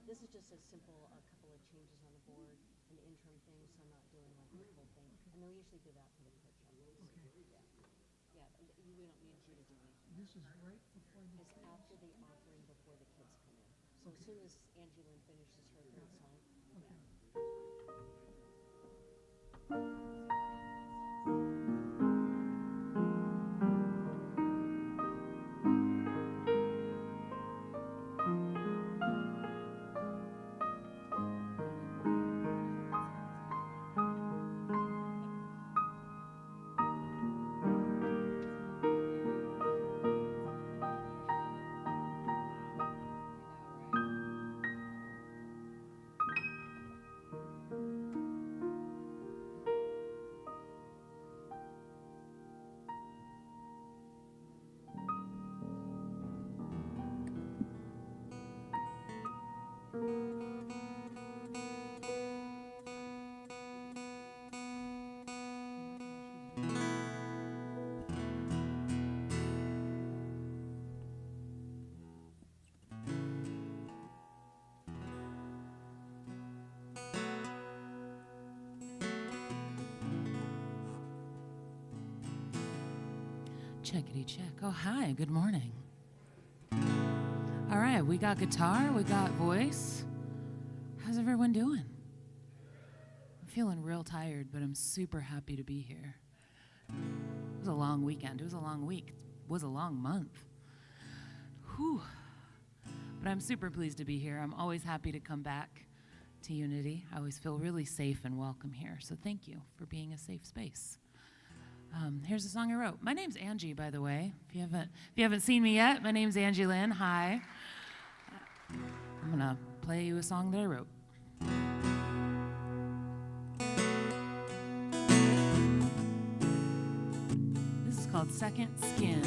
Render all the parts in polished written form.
This is just a simple, a couple of changes on the board, an interim thing, so I'm not doing like the full thing. And then we usually do that for the coach ups. Okay. Yeah, we don't need you to do anything. This is right before the It's after the offering, before the kids come in. So as soon as Angie Lynn finishes her third song. Okay. Checkity check. Oh, hi. Good morning. All right. We got guitar. We got voice. How's everyone doing? I'm feeling real tired, but I'm super happy to be here. It was a long weekend. It was a long week. It was a long month. Whew. But I'm super pleased to be here. I'm always happy to come back to Unity. I always feel really safe and welcome here. So thank you for being a safe space. Here's a song I wrote. My name's Angie, by the way. If you haven't seen me yet, my name's Angie Lynn. Hi. I'm gonna play you a song that I wrote. This is called Second Skin.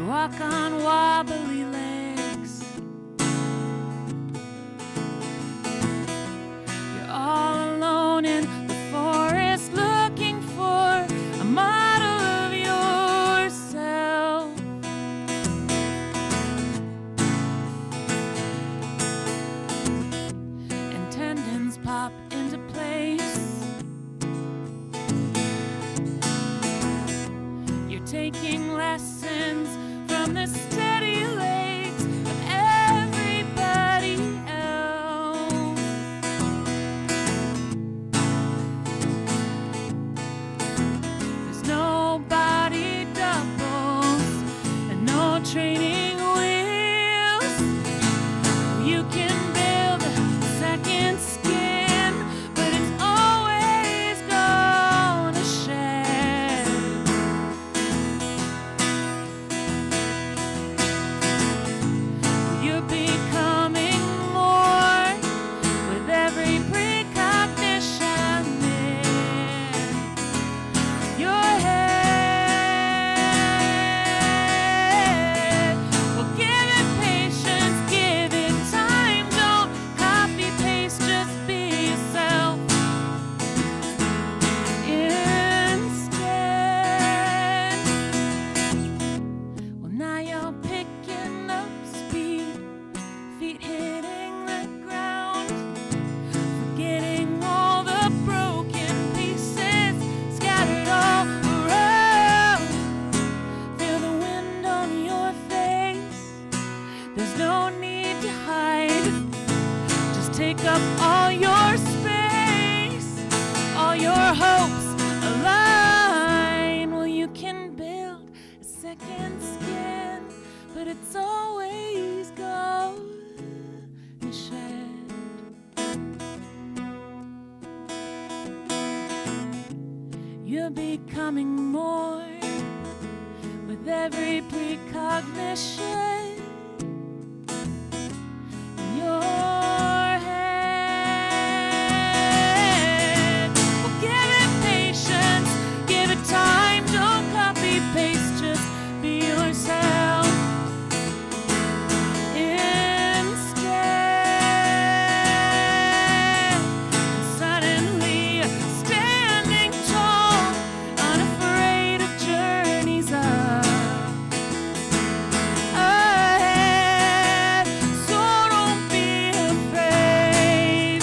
Walk on wobbly legs. You're all alone in the forest looking for a model of yourself. And tendons pop into place. You're taking lessons from the steady legs of everybody else. There's no body doubles and no training wheels. You can build take up all your space, all your hopes align. Well, you can build a second skin, but it's always gonna shed. You're becoming more with every precognition in your head. Well, give it patience, give it time, don't copy paste, just be yourself instead. And suddenly you're standing tall, unafraid of journeys up ahead. So don't be afraid.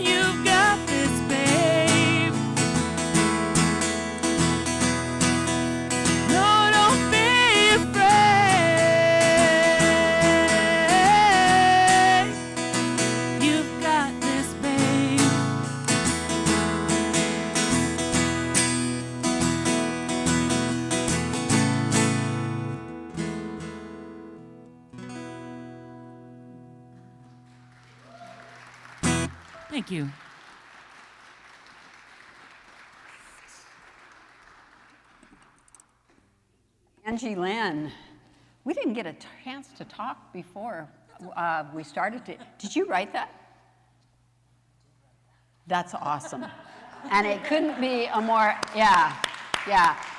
You've got this, babe. No, don't be afraid. You've got this, babe. Thank you. Angie Lynn, we didn't get a chance to talk before we started to. Did you write that? That's awesome. And it couldn't be a more, yeah.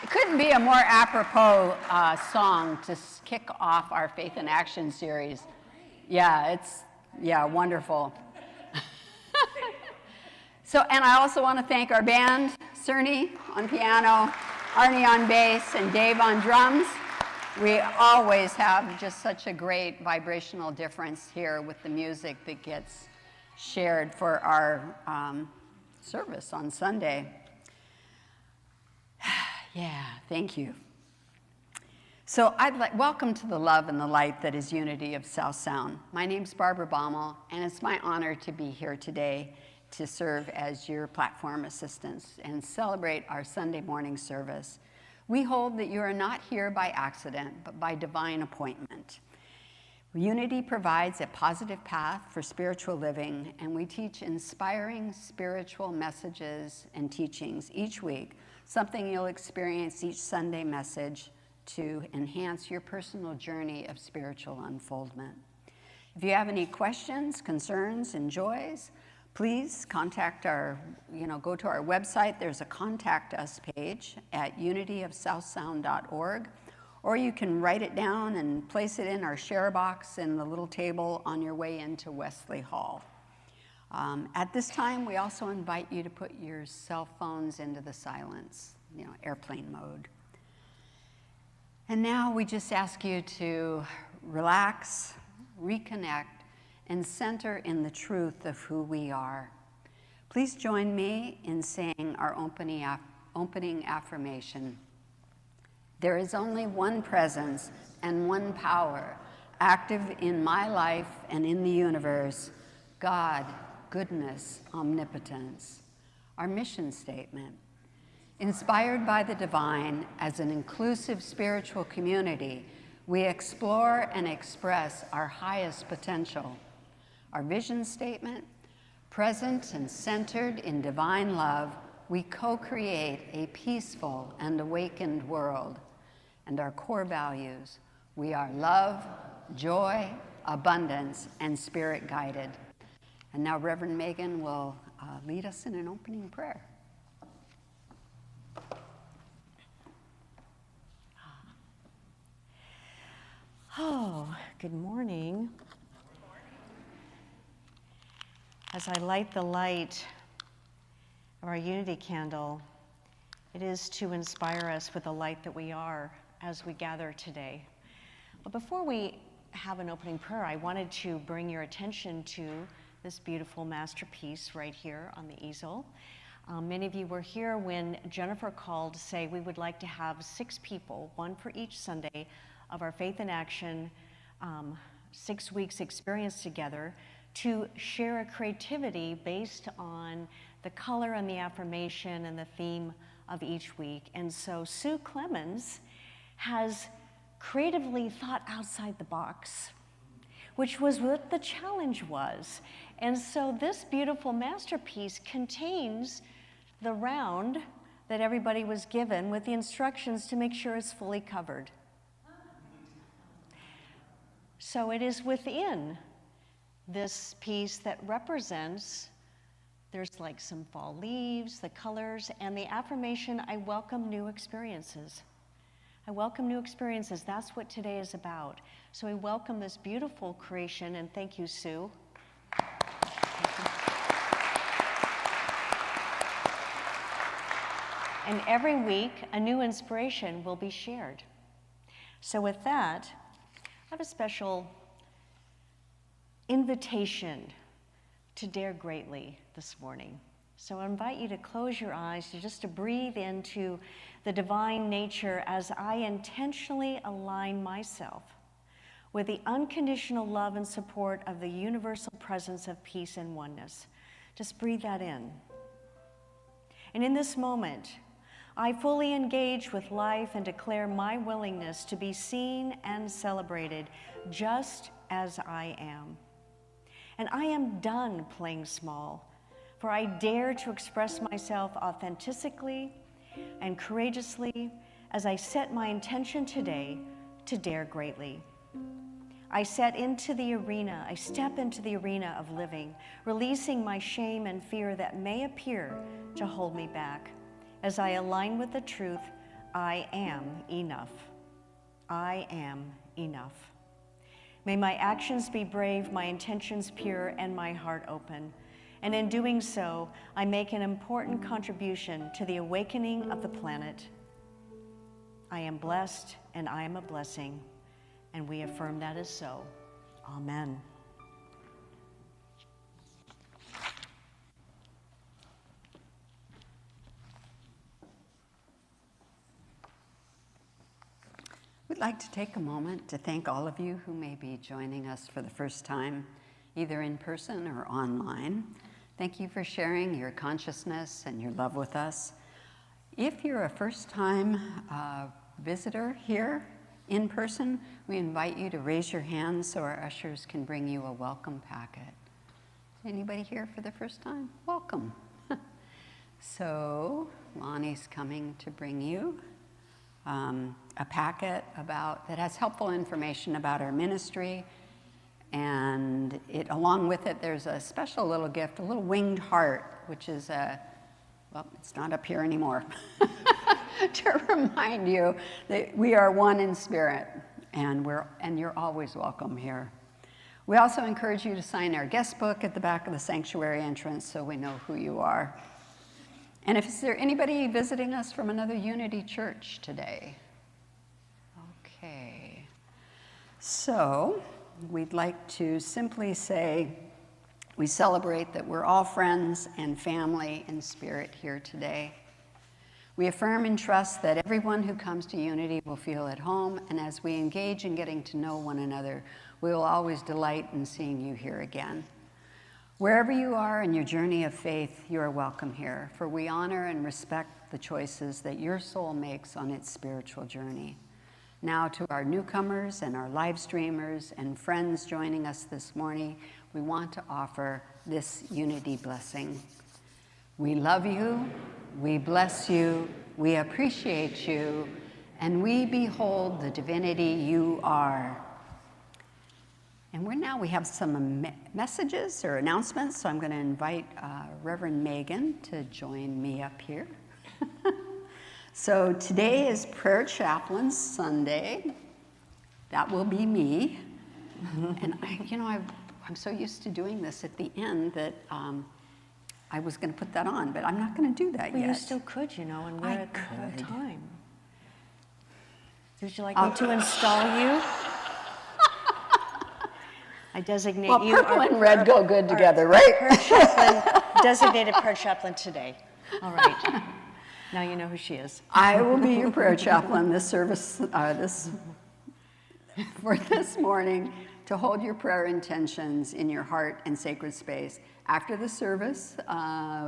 It couldn't be a more apropos song to kick off our Faith in Action series. Yeah, wonderful. So, and I also want to thank our band, Cerny on piano, Arnie on bass, and Dave on drums. We always have just such a great vibrational difference here with the music that gets shared for our service on Sunday. Yeah, thank you. So welcome to the love and the light that is unity of South Sound. My name's Barbara Baumel, and it's my honor to be here today to serve as your platform assistants and celebrate our Sunday morning service. We hold that you are not here by accident, but by divine appointment. Unity provides a positive path for spiritual living, and we teach inspiring spiritual messages and teachings each week, something you'll experience each Sunday message to enhance your personal journey of spiritual unfoldment. If you have any questions, concerns, and joys, please contact go to our website. There's a Contact Us page at unityofsouthsound.org, or you can write it down and place it in our share box in the little table on your way into Wesley Hall. At this time, we also invite you to put your cell phones into the silence, airplane mode. And now we just ask you to relax, reconnect, and center in the truth of who we are. Please join me in saying our opening affirmation. There is only one presence and one power active in my life and in the universe: God, goodness, omnipotence. Our mission statement. Inspired by the divine as an inclusive spiritual community, we explore and express our highest potential. Our vision statement, present and centered in divine love, we co-create a peaceful and awakened world. And our core values, we are love, joy, abundance, and spirit guided. And now Reverend Megan will lead us in an opening prayer. Oh, good morning. As I light the light of our unity candle, it is to inspire us with the light that we are as we gather today. But before we have an opening prayer, I wanted to bring your attention to this beautiful masterpiece right here on the easel. Many of you were here when Jennifer called to say we would like to have 6 people, one for each Sunday, of our Faith in Action 6 weeks experience together to share a creativity based on the color and the affirmation and the theme of each week. And so Sue Clemens has creatively thought outside the box, which was what the challenge was. And so this beautiful masterpiece contains the round that everybody was given with the instructions to make sure it's fully covered. So it is within this piece that represents, there's like some fall leaves, the colors, and the affirmation, I welcome new experiences. I welcome new experiences. That's what today is about. So we welcome this beautiful creation, and thank you, Sue. And every week, a new inspiration will be shared. So with that, I have a special invitation to dare greatly this morning. So I invite you to close your eyes, just to breathe into the divine nature as I intentionally align myself with the unconditional love and support of the universal presence of peace and oneness. Just breathe that in. And in this moment, I fully engage with life and declare my willingness to be seen and celebrated just as I am. And I am done playing small, for I dare to express myself authentically and courageously as I set my intention today to dare greatly. I step into the arena of living, releasing my shame and fear that may appear to hold me back. As I align with the truth, I am enough. I am enough. May my actions be brave, my intentions pure, and my heart open. And in doing so, I make an important contribution to the awakening of the planet. I am blessed, and I am a blessing. And we affirm that is so. Amen. We'd like to take a moment to thank all of you who may be joining us for the first time, either in person or online. Thank you for sharing your consciousness and your love with us. If you're a first-time visitor here in person, we invite you to raise your hand so our ushers can bring you a welcome packet. Anybody here for the first time? Welcome. So Lonnie's coming to bring you a packet that has helpful information about our ministry, and along with it there's a special little gift, a little winged heart, which is it's not up here anymore, to remind you that we are one in spirit, and you're always welcome here. We also encourage you to sign our guest book at the back of the sanctuary entrance so we know who you are. And is there anybody visiting us from another Unity Church today? Okay. So we'd like to simply say we celebrate that we're all friends and family in spirit here today. We affirm and trust that everyone who comes to Unity will feel at home, and as we engage in getting to know one another, we will always delight in seeing you here again. Wherever you are in your journey of faith, you are welcome here, for we honor and respect the choices that your soul makes on its spiritual journey. Now, to our newcomers and our live streamers and friends joining us this morning, we want to offer this Unity blessing. We love you, we bless you, we appreciate you, and we behold the divinity you are. And we have some messages or announcements, so I'm going to invite Reverend Megan to join me up here. So today is Prayer Chaplain Sunday. That will be me. And I'm so used to doing this at the end that I was going to put that on, but I'm not going to do that yet. You still could, and wear it the whole could. time. Would you like me to install you? I designate you. Purple and red go good together, right? Prayer chaplain, designated prayer chaplain today. All right. Now you know who she is. I will be your prayer chaplain this service, for this morning, to to hold your prayer intentions in your heart and sacred space. After the service,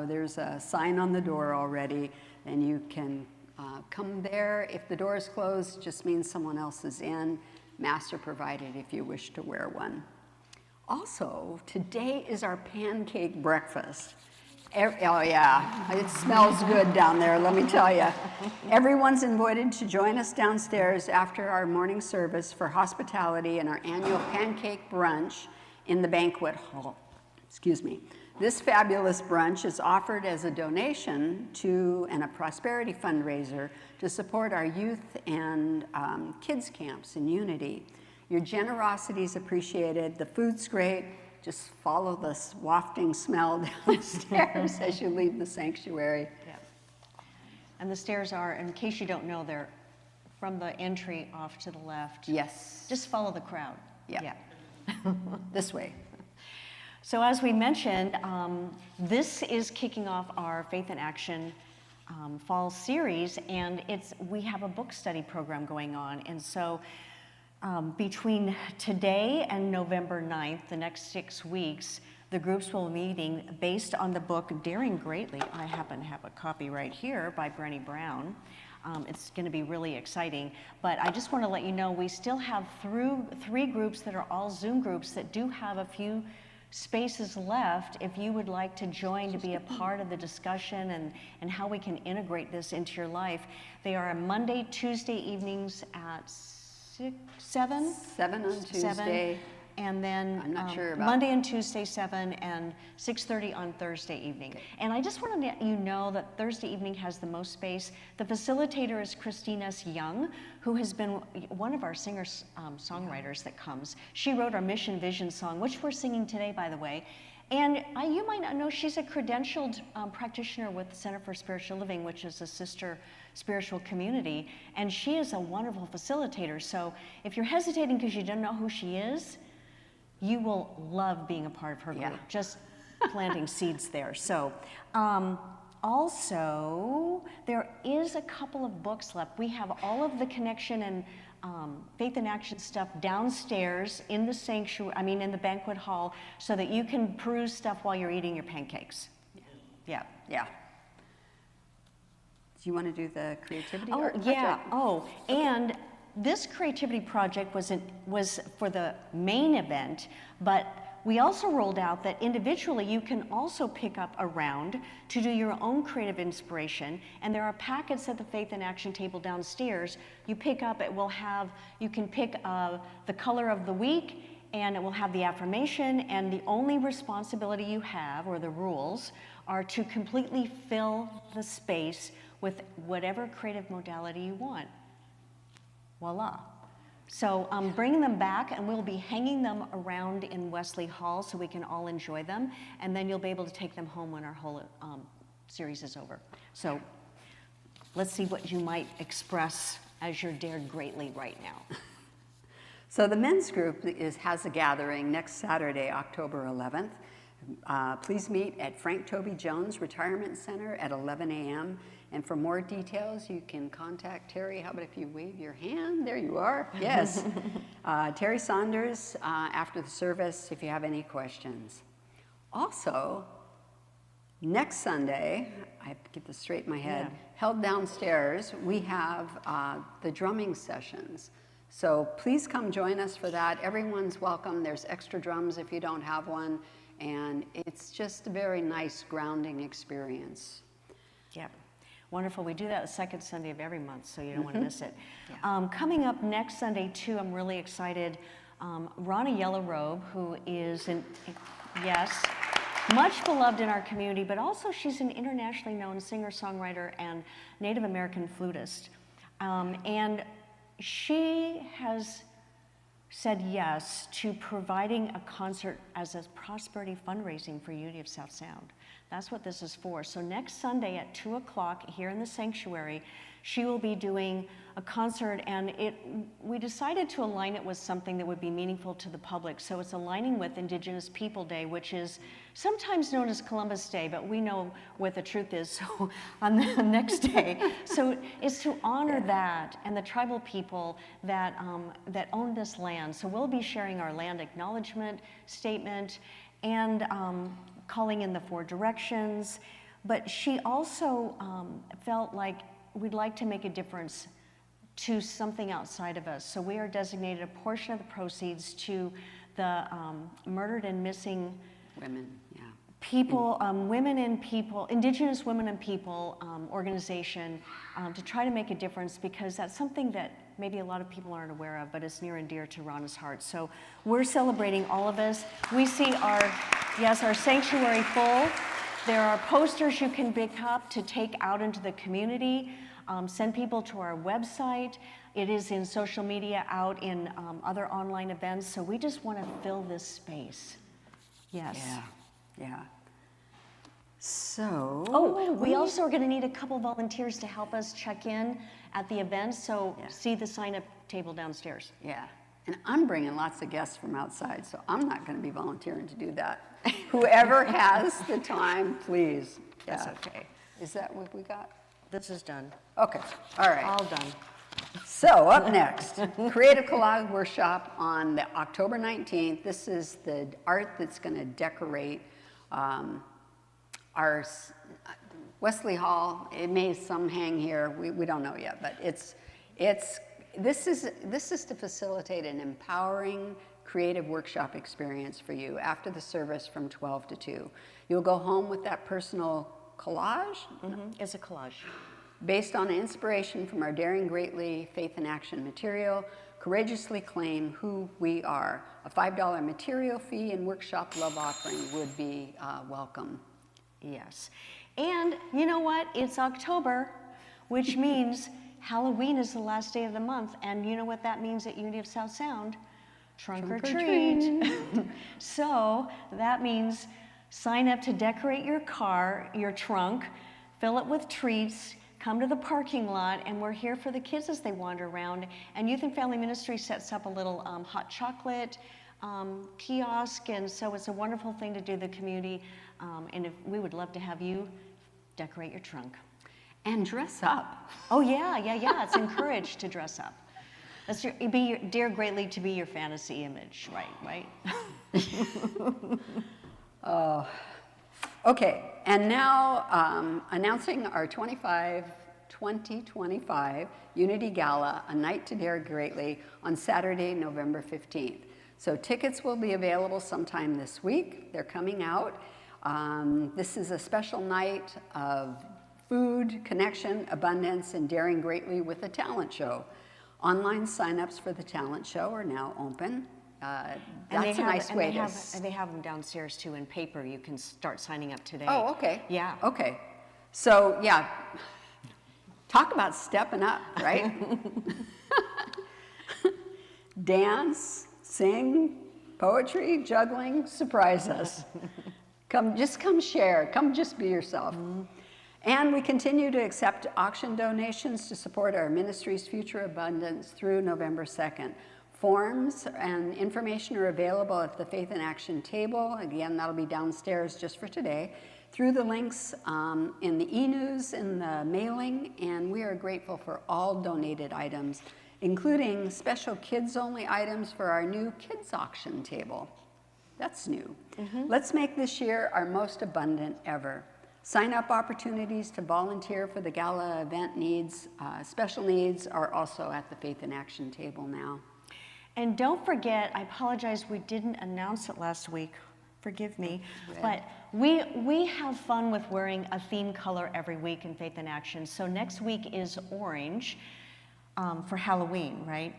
there's a sign on the door already, and you can come there. If the door is closed, it just means someone else is in. Masks are provided if you wish to wear one. Also, today is our pancake breakfast. Oh yeah, it smells good down there, let me tell you. Everyone's invited to join us downstairs after our morning service for hospitality and our annual pancake brunch in the banquet hall. Excuse me. This fabulous brunch is offered as a donation to and a prosperity fundraiser to support our youth and kids camps in Unity. Your generosity is appreciated. The food's great. Just follow the wafting smell downstairs as you leave the sanctuary. Yeah. And the stairs are, in case you don't know, they're from the entry off to the left. Yes. Just follow the crowd. Yeah. This way. So as we mentioned, this is kicking off our Faith in Action fall series, and we have a book study program going on. And so between today and November 9th, the next 6 weeks, the groups will be meeting based on the book Daring Greatly. I happen to have a copy right here by Brené Brown. It's going to be really exciting. But I just want to let you know we still have three groups that are all Zoom groups that do have a few spaces left if you would like to join to be a part of the discussion and how we can integrate this into your life. They are on Monday, Tuesday evenings at 7? 7 on Tuesday. And then I'm not sure about Monday and Tuesday 7 and 6:30 on Thursday evening. Okay. And I just want to let you know that Thursday evening has the most space. The facilitator is Christina Young, who has been one of our singer-songwriters that comes. She wrote our Mission Vision song, which we're singing today, by the way. And you might not know, she's a credentialed practitioner with the Center for Spiritual Living, which is a sister spiritual community. And she is a wonderful facilitator. So if you're hesitating because you don't know who she is, you will love being a part of her group, just planting seeds there. So also, there is a couple of books left. We have all of the connection and Faith in Action stuff downstairs in the sanctuary, in the banquet hall, so that you can peruse stuff while you're eating your pancakes. Yeah. Do you want to do the creativity art project? Yeah. Oh, and this creativity project was for the main event, but we also rolled out that individually you can also pick up a round to do your own creative inspiration, and there are packets at the Faith in Action table downstairs. You pick up, you can pick the color of the week, and it will have the affirmation, and the only responsibility you have, or the rules, are to completely fill the space with whatever creative modality you want. Voila. So bring them back, and we'll be hanging them around in Wesley Hall so we can all enjoy them, and then you'll be able to take them home when our whole series is over. So let's see what you might express as you're dared greatly right now. So the men's group has a gathering next Saturday, October 11th. Please meet at Frank Toby Jones Retirement Center at 11 a.m. And for more details, you can contact Terry. How about if you wave your hand? There you are. Yes. Terry Saunders after the service if you have any questions. Also, next Sunday, I have to get this straight in my head, held downstairs, we have the drumming sessions. So please come join us for that. Everyone's welcome. There's extra drums if you don't have one. And it's just a very nice grounding experience. Yep. Wonderful. We do that the second Sunday of every month, so you don't want to miss it. Coming up next Sunday, too, I'm really excited. Ronnie Yellowrobe, who is, much beloved in our community, but also she's an internationally known singer-songwriter and Native American flutist. And she has said yes to providing a concert as a prosperity fundraising for Unity of South Sound. That's what this is for. So next Sunday at 2 o'clock here in the sanctuary, She will be doing a concert, and we decided to align it with something that would be meaningful to the public. So it's aligning with Indigenous People Day, which is sometimes known as Columbus Day, but we know what the truth is, so on the next day. So it's to honor that and the tribal people that, that own this land. So we'll be sharing our land acknowledgement statement and calling in the 4 directions. But she also felt like we'd like to make a difference to something outside of us. So we are designated a portion of the proceeds to the murdered and missing Women, yeah. people, Indigenous Women and People organization to try to make a difference, because that's something that maybe a lot of people aren't aware of, but it's near and dear to Rhonda's heart. So we're celebrating all of us. We see our sanctuary full. There are posters you can pick up to take out into the community. Send people to our website. It is in social media, out in other online events. So we just want to fill this space. Yes. Yeah. So. Oh, we also are going to need a couple volunteers to help us check in at the event. So see the sign-up table downstairs. Yeah. And I'm bringing lots of guests from outside, so I'm not going to be volunteering to do that. Whoever has the time, please. Yeah. That's okay. Is that what we got? This is done. Okay, all right. All done. So up next, Creative Collage Workshop on the October 19th. This is the art that's going to decorate our Wesley Hall. It may some hang here. We don't know yet, but this is to facilitate an empowering creative workshop experience for you after the service from 12 to 2. You'll go home with that personal collage. It's a collage. Based on inspiration from our Daring Greatly Faith in Action material, courageously claim who we are. A $5 material fee and workshop love offering would be welcome. Yes. And you know what? It's October, which means Halloween is the last day of the month. And you know what that means at Unity of South Sound? Trunk or treat. So that means sign up to decorate your car, your trunk, fill it with treats, come to the parking lot, and we're here for the kids as they wander around. And Youth and Family Ministry sets up a little hot chocolate kiosk, and so it's a wonderful thing to do the community. And we would love to have you decorate your trunk. And dress up. Oh yeah, it's encouraged to dress up. Dare greatly to be your fantasy image, right? Okay, and now announcing our 2025 Unity Gala, A Night to Dare Greatly, on Saturday, November 15th. So tickets will be available sometime this week. They're coming out. This is a special night of food, connection, abundance, and daring greatly with a talent show. Online signups for the talent show are now open. That's a nice way to... And they have them downstairs too in paper. You can start signing up today. Oh, okay. Yeah. Okay. So, yeah, talk about stepping up, right? Dance, sing, poetry, juggling, surprise us. Come share. Come just be yourself. And we continue to accept auction donations to support our ministry's future abundance through November 2nd. Forms and information are available at the Faith in Action table. Again, that'll be downstairs just for today, through the links in the e-news, in the mailing, and we are grateful for all donated items, including special kids-only items for our new kids auction table. That's new. Let's make this year our most abundant ever. Sign-up opportunities to volunteer for the gala event needs, special needs, are also at the Faith in Action table now. And don't forget, I apologize, we didn't announce it last week. Forgive me. But we have fun with wearing a theme color every week in Faith in Action. So next week is orange for Halloween, right?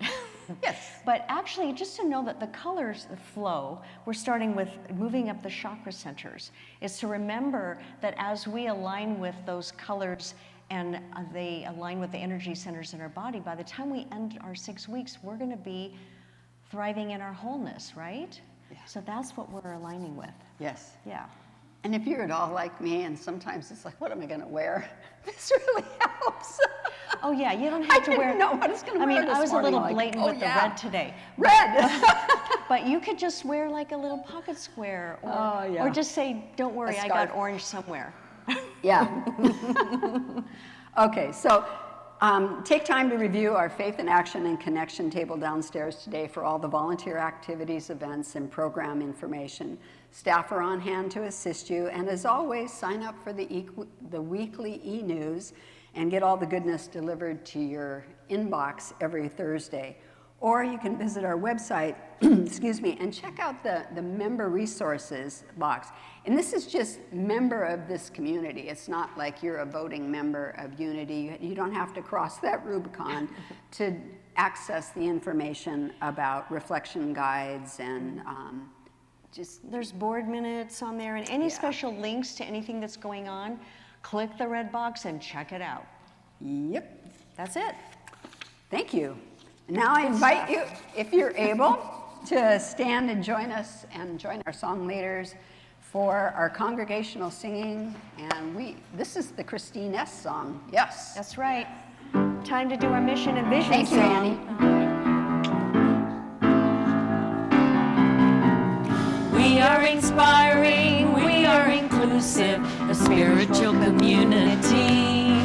Yes. But actually, just to know that the colors flow, we're starting with moving up the chakra centers, is to remember that as we align with those colors and they align with the energy centers in our body, by the time we end our 6 weeks, we're going to be thriving in our wholeness, right? Yeah. So that's what we're aligning with. Yes. Yeah. And if you're at all like me, and sometimes it's like, what am I going to wear? This really helps. Oh, yeah, you don't I have to wear. didn't know what I was going to I wear mean, this I was a morning, little like, blatant oh, with the yeah. red today. Red. But you could just wear like a little pocket square, or, Oh, yeah. or just say, don't worry, I got scarf. orange somewhere. Yeah. Okay, so take time to review our Faith in Action and Connection table downstairs today for all the volunteer activities, events, and program information. Staff are on hand to assist you, and as always, sign up for the weekly e-news and get all the goodness delivered to your inbox every Thursday. Or you can visit our website, excuse me, and check out the member resources box. And this is just member of this community. It's not like you're a voting member of Unity. You don't have to cross that Rubicon to access the information about reflection guides and There's board minutes on there, and any Yeah. special links to anything that's going on, click the red box and check it out. Yep. That's it. Thank you. Now I invite you, if you're able, to stand and join us and join our song leaders for our congregational singing. And this is the Christine S. song. Yes. That's right. Time to do our mission and vision Thank you, song. Annie. We are inspiring, we are inclusive, a spiritual community.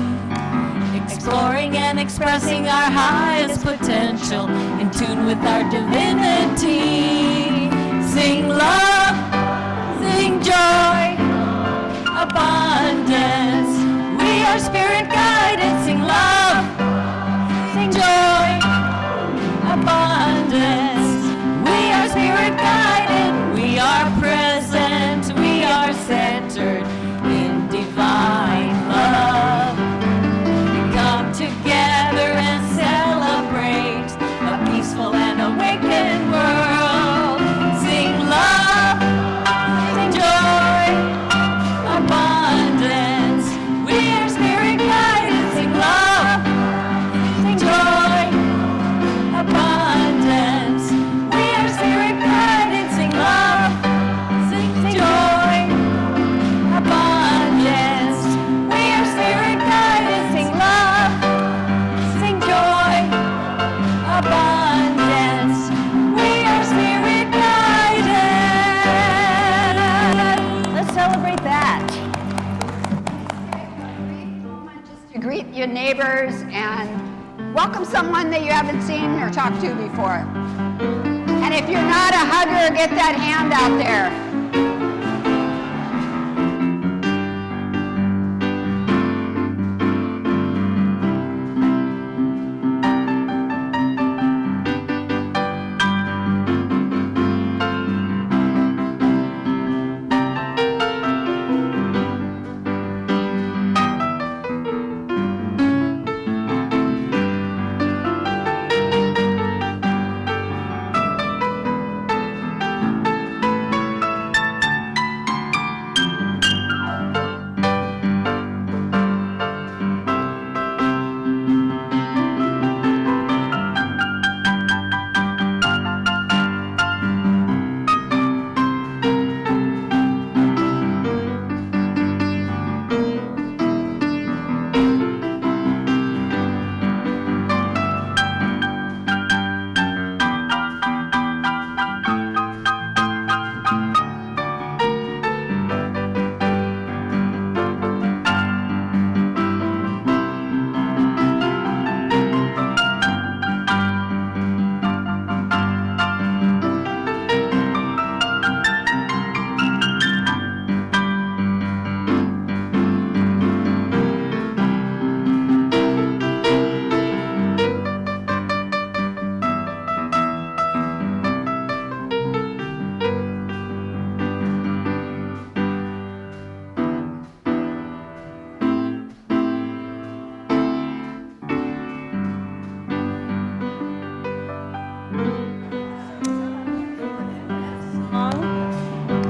Exploring and expressing our highest potential, in tune with our divinity. Sing love, sing joy, abundance. We are spirit guided. Sing love, sing joy, abundance. We are spirit guided. We are present. We are centered in divine love. Come together and celebrate a peaceful and awakened world. Sing love, sing joy, abundance. We are spirit guided. Sing love, sing joy, abundance. We are spirit guided. Sing love, sing joy, abundance. We are spirit guided. Sing love, sing joy, abundance. We are spirit guided. Let's celebrate that. Just to greet your neighbors and welcome someone that you haven't seen or talked to before. And if you're not a hugger, get that hand out there.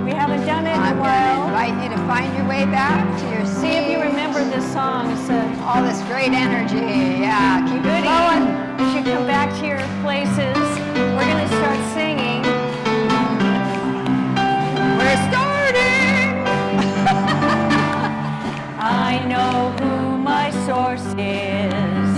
We haven't done it in a I'm going to while. invite you to find your way back to your seat. See if you remember this song. It's All this great energy. Yeah, keep it going. as you come back to your places, we're going to start singing. We're starting. I know who my source is.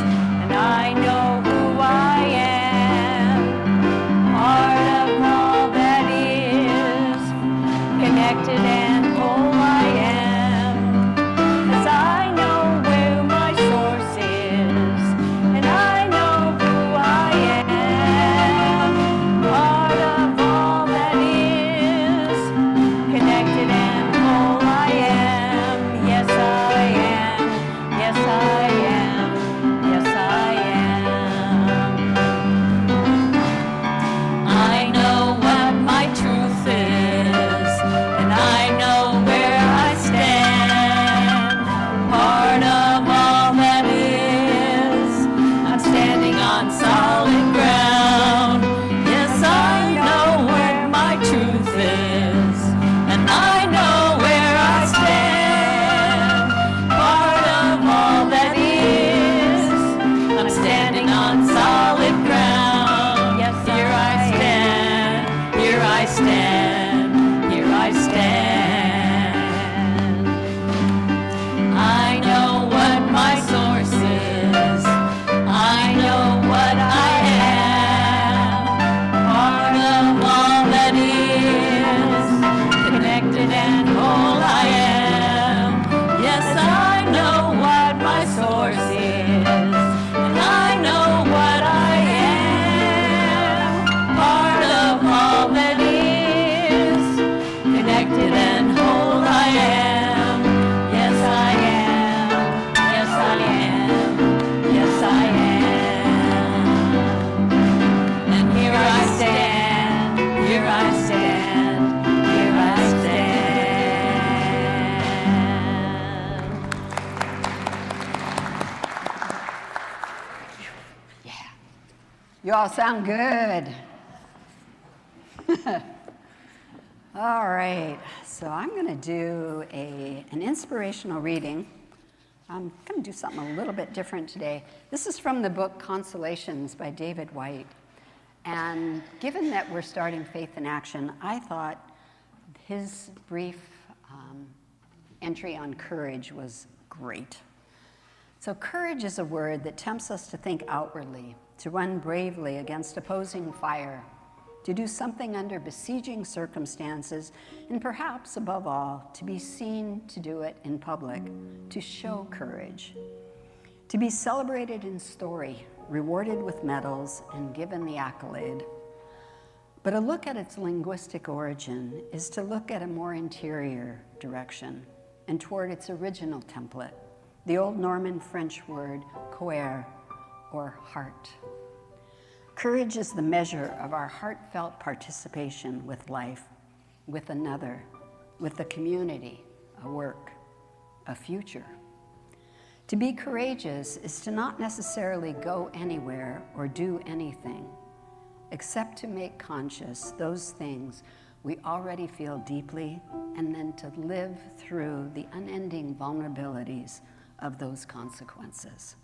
You all sound good. All right, so I'm going to do an inspirational reading. I'm going to do something a little bit different today. This is from the book Consolations by David White. And given that we're starting Faith in Action, I thought his brief entry on courage was great. So courage is a word that tempts us to think outwardly, to run bravely against opposing fire, to do something under besieging circumstances, and perhaps, above all, to be seen to do it in public, to show courage, to be celebrated in story, rewarded with medals, and given the accolade. But a look at its linguistic origin is to look at a more interior direction and toward its original template, the old Norman French word coeur, or heart. Courage is the measure of our heartfelt participation with life, with another, with the community, a work, a future. To be courageous is to not necessarily go anywhere or do anything, except to make conscious those things we already feel deeply, and then to live through the unending vulnerabilities of those consequences.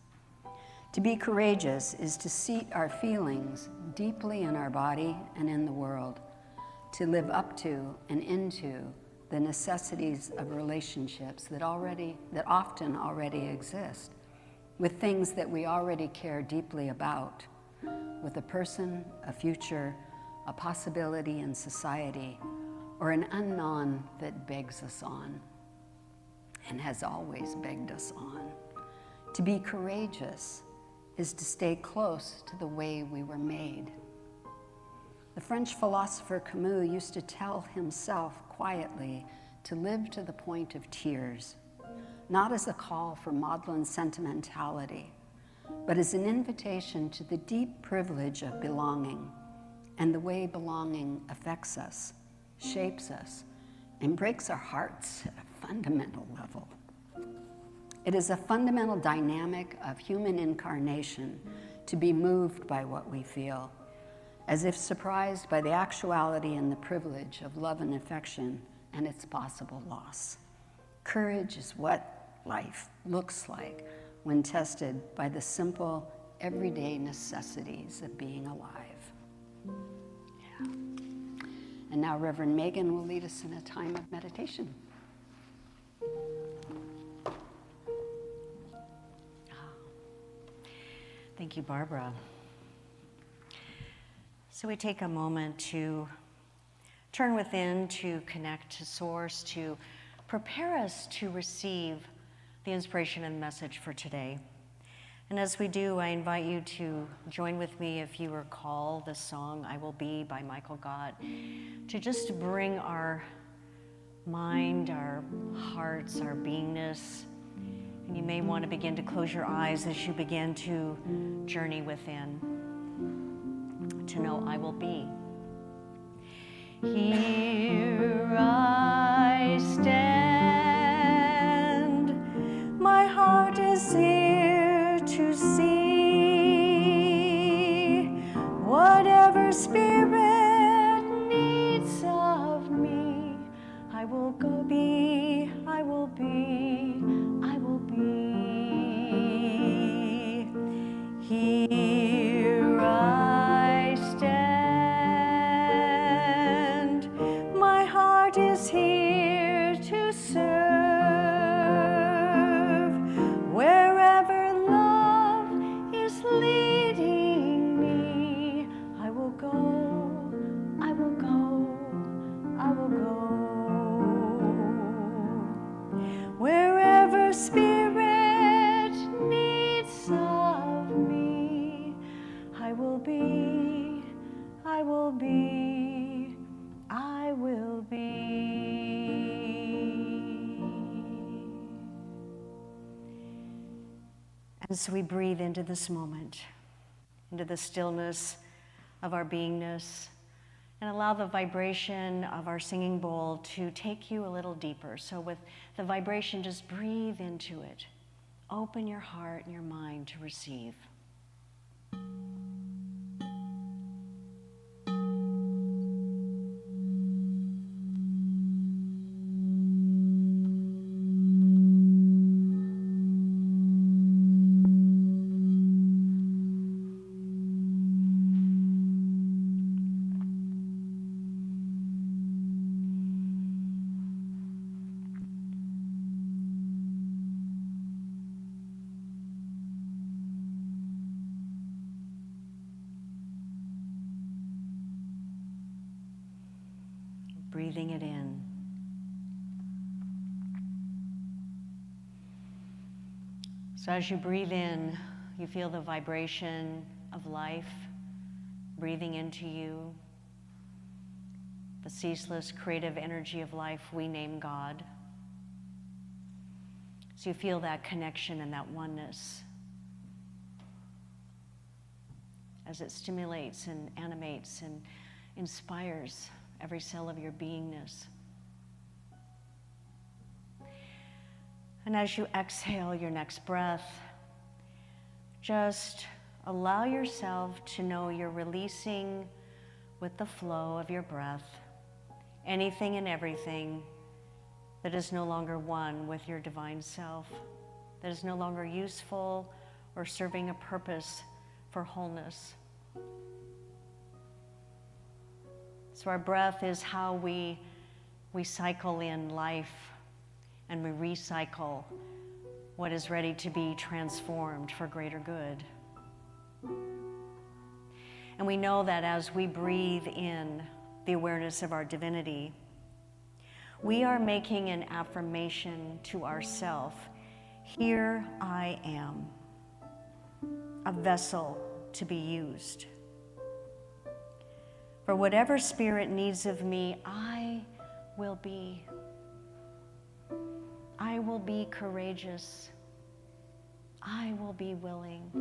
To be courageous is to seat our feelings deeply in our body and in the world, to live up to and into the necessities of relationships that often already exist, with things that we already care deeply about, with a person, a future, a possibility in society, or an unknown that begs us on and has always begged us on. To be courageous is to stay close to the way we were made. The French philosopher Camus used to tell himself quietly to live to the point of tears, not as a call for maudlin sentimentality, but as an invitation to the deep privilege of belonging and the way belonging affects us, shapes us, and breaks our hearts at a fundamental level. It is a fundamental dynamic of human incarnation to be moved by what we feel, as if surprised by the actuality and the privilege of love and affection and its possible loss. Courage is what life looks like when tested by the simple, everyday necessities of being alive. Yeah. And now Reverend Megan will lead us in a time of meditation. Thank you, Barbara. So we take a moment to turn within, to connect to Source, to prepare us to receive the inspiration and message for today. And as we do, I invite you to join with me, if you recall the song "I Will Be" by Michael Gott, to just bring our mind, our hearts, our beingness. And you may want to begin to close your eyes as you begin to journey within, to know I will be. Here I stand, my heart is here to see whatever spirit needs of me. I will go be, I will be, I will be. Here I stand, my heart is here to serve. Wherever love is leading me, I will go, I will go, I will go. Wherever spirit needs of me, I will be, I will be, I will be. As we breathe into this moment, into the stillness of our beingness, and allow the vibration of our singing bowl to take you a little deeper. So with the vibration, just breathe into it. Open your heart and your mind to receive. breathing it in. So as you breathe in, you feel the vibration of life breathing into you, the ceaseless creative energy of life we name God. So you feel that connection and that oneness as it stimulates and animates and inspires every cell of your beingness. And as you exhale your next breath, just allow yourself to know you're releasing with the flow of your breath anything and everything that is no longer one with your divine self, that is no longer useful or serving a purpose for wholeness. So our breath is how we cycle in life, and we recycle what is ready to be transformed for greater good. And we know that as we breathe in the awareness of our divinity, we are making an affirmation to ourself. Here I am, a vessel to be used. For whatever spirit needs of me, I will be. I will be courageous. I will be willing.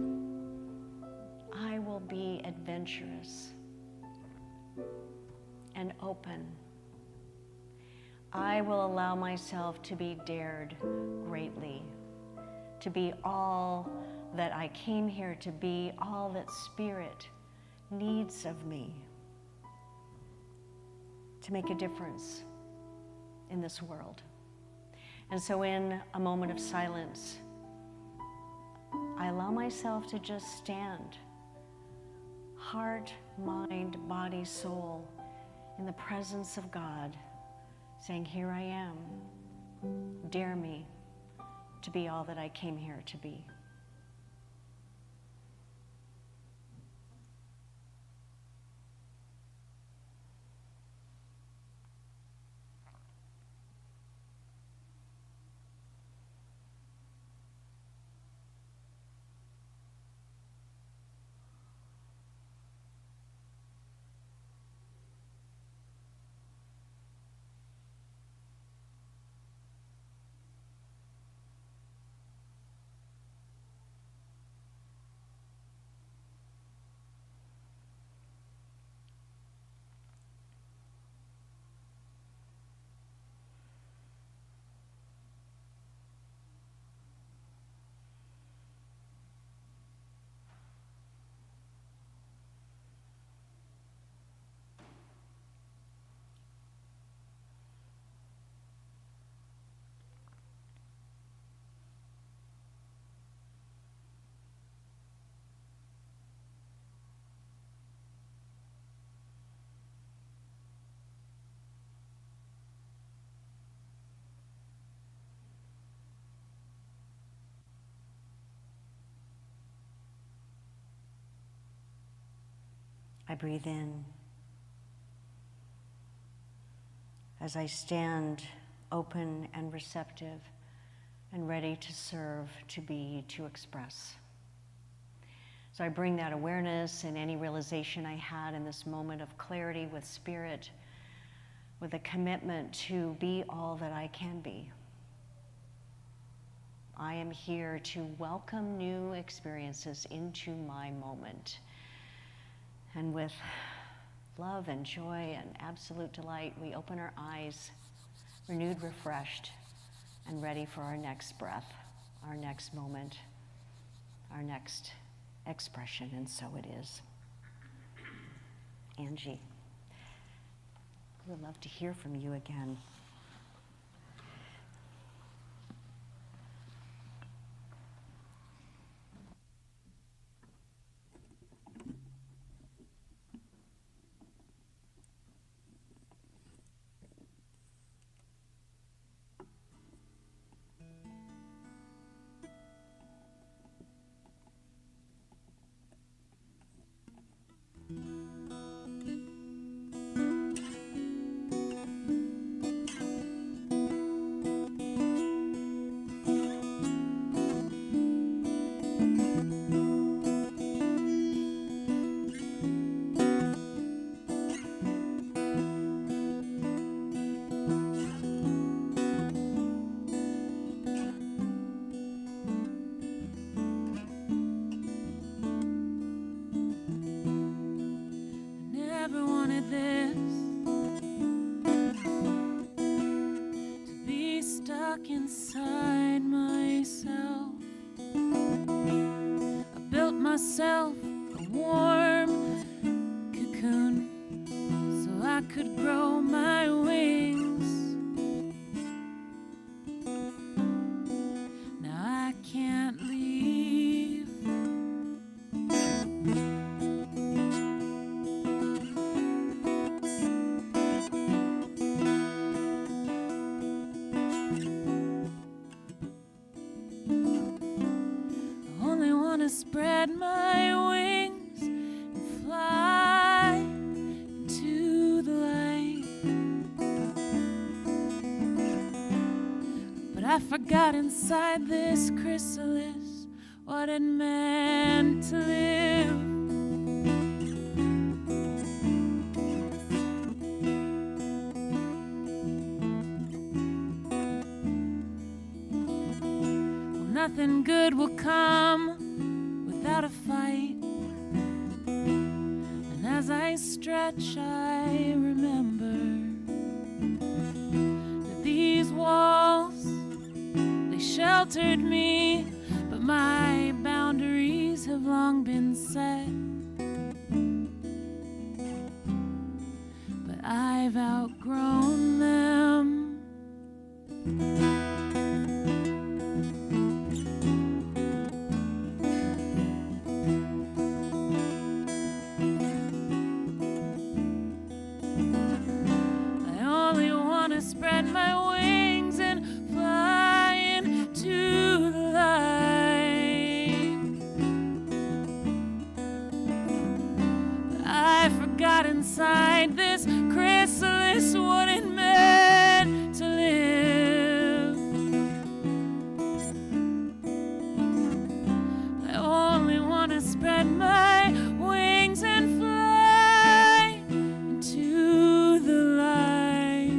I will be adventurous and open. I will allow myself to be dared greatly, to be all that I came here to be, all that Spirit needs of me, to make a difference in this world. And so in a moment of silence, I allow myself to just stand, heart, mind, body, soul, in the presence of God, saying, here I am, dare me to be all that I came here to be. I breathe in as I stand open and receptive and ready to serve, to be, to express. So I bring that awareness and any realization I had in this moment of clarity with Spirit, with a commitment to be all that I can be. I am here to welcome new experiences into my moment. And with love and joy and absolute delight, we open our eyes, renewed, refreshed, and ready for our next breath, our next moment, our next expression, and so it is. Angie, we would love to hear from you again. could grow my wings. Now I can't leave. I only want to spread my wings and fly into the light. But I forgot inside this chrysalis what it meant to live. Well, nothing good will come without a fight. And as I stretch, I remember that these walls, they sheltered me, but my boundaries have long been set. But I've outgrown them. I only want to spread my wings and fly into the light. But I forgot inside this chrysalis what it meant to live. I only want to spread my wings and fly into the light.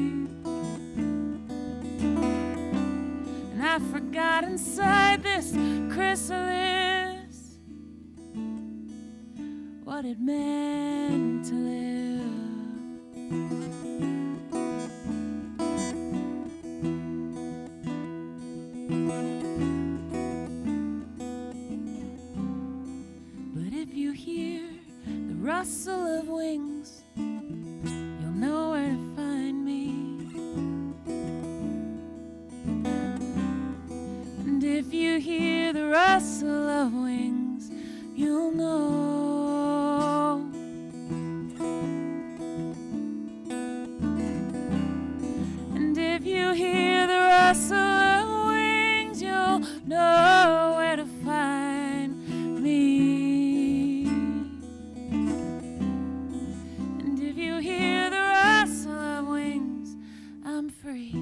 And I forgot inside this chrysalis what it meant to live. But if you hear the rustle of wings, you'll know where to find me. And if you hear the rustle of wings, you'll know. And if you hear the rustle of wings, you'll know where to find me. And if you hear the rustle of wings, I'm free.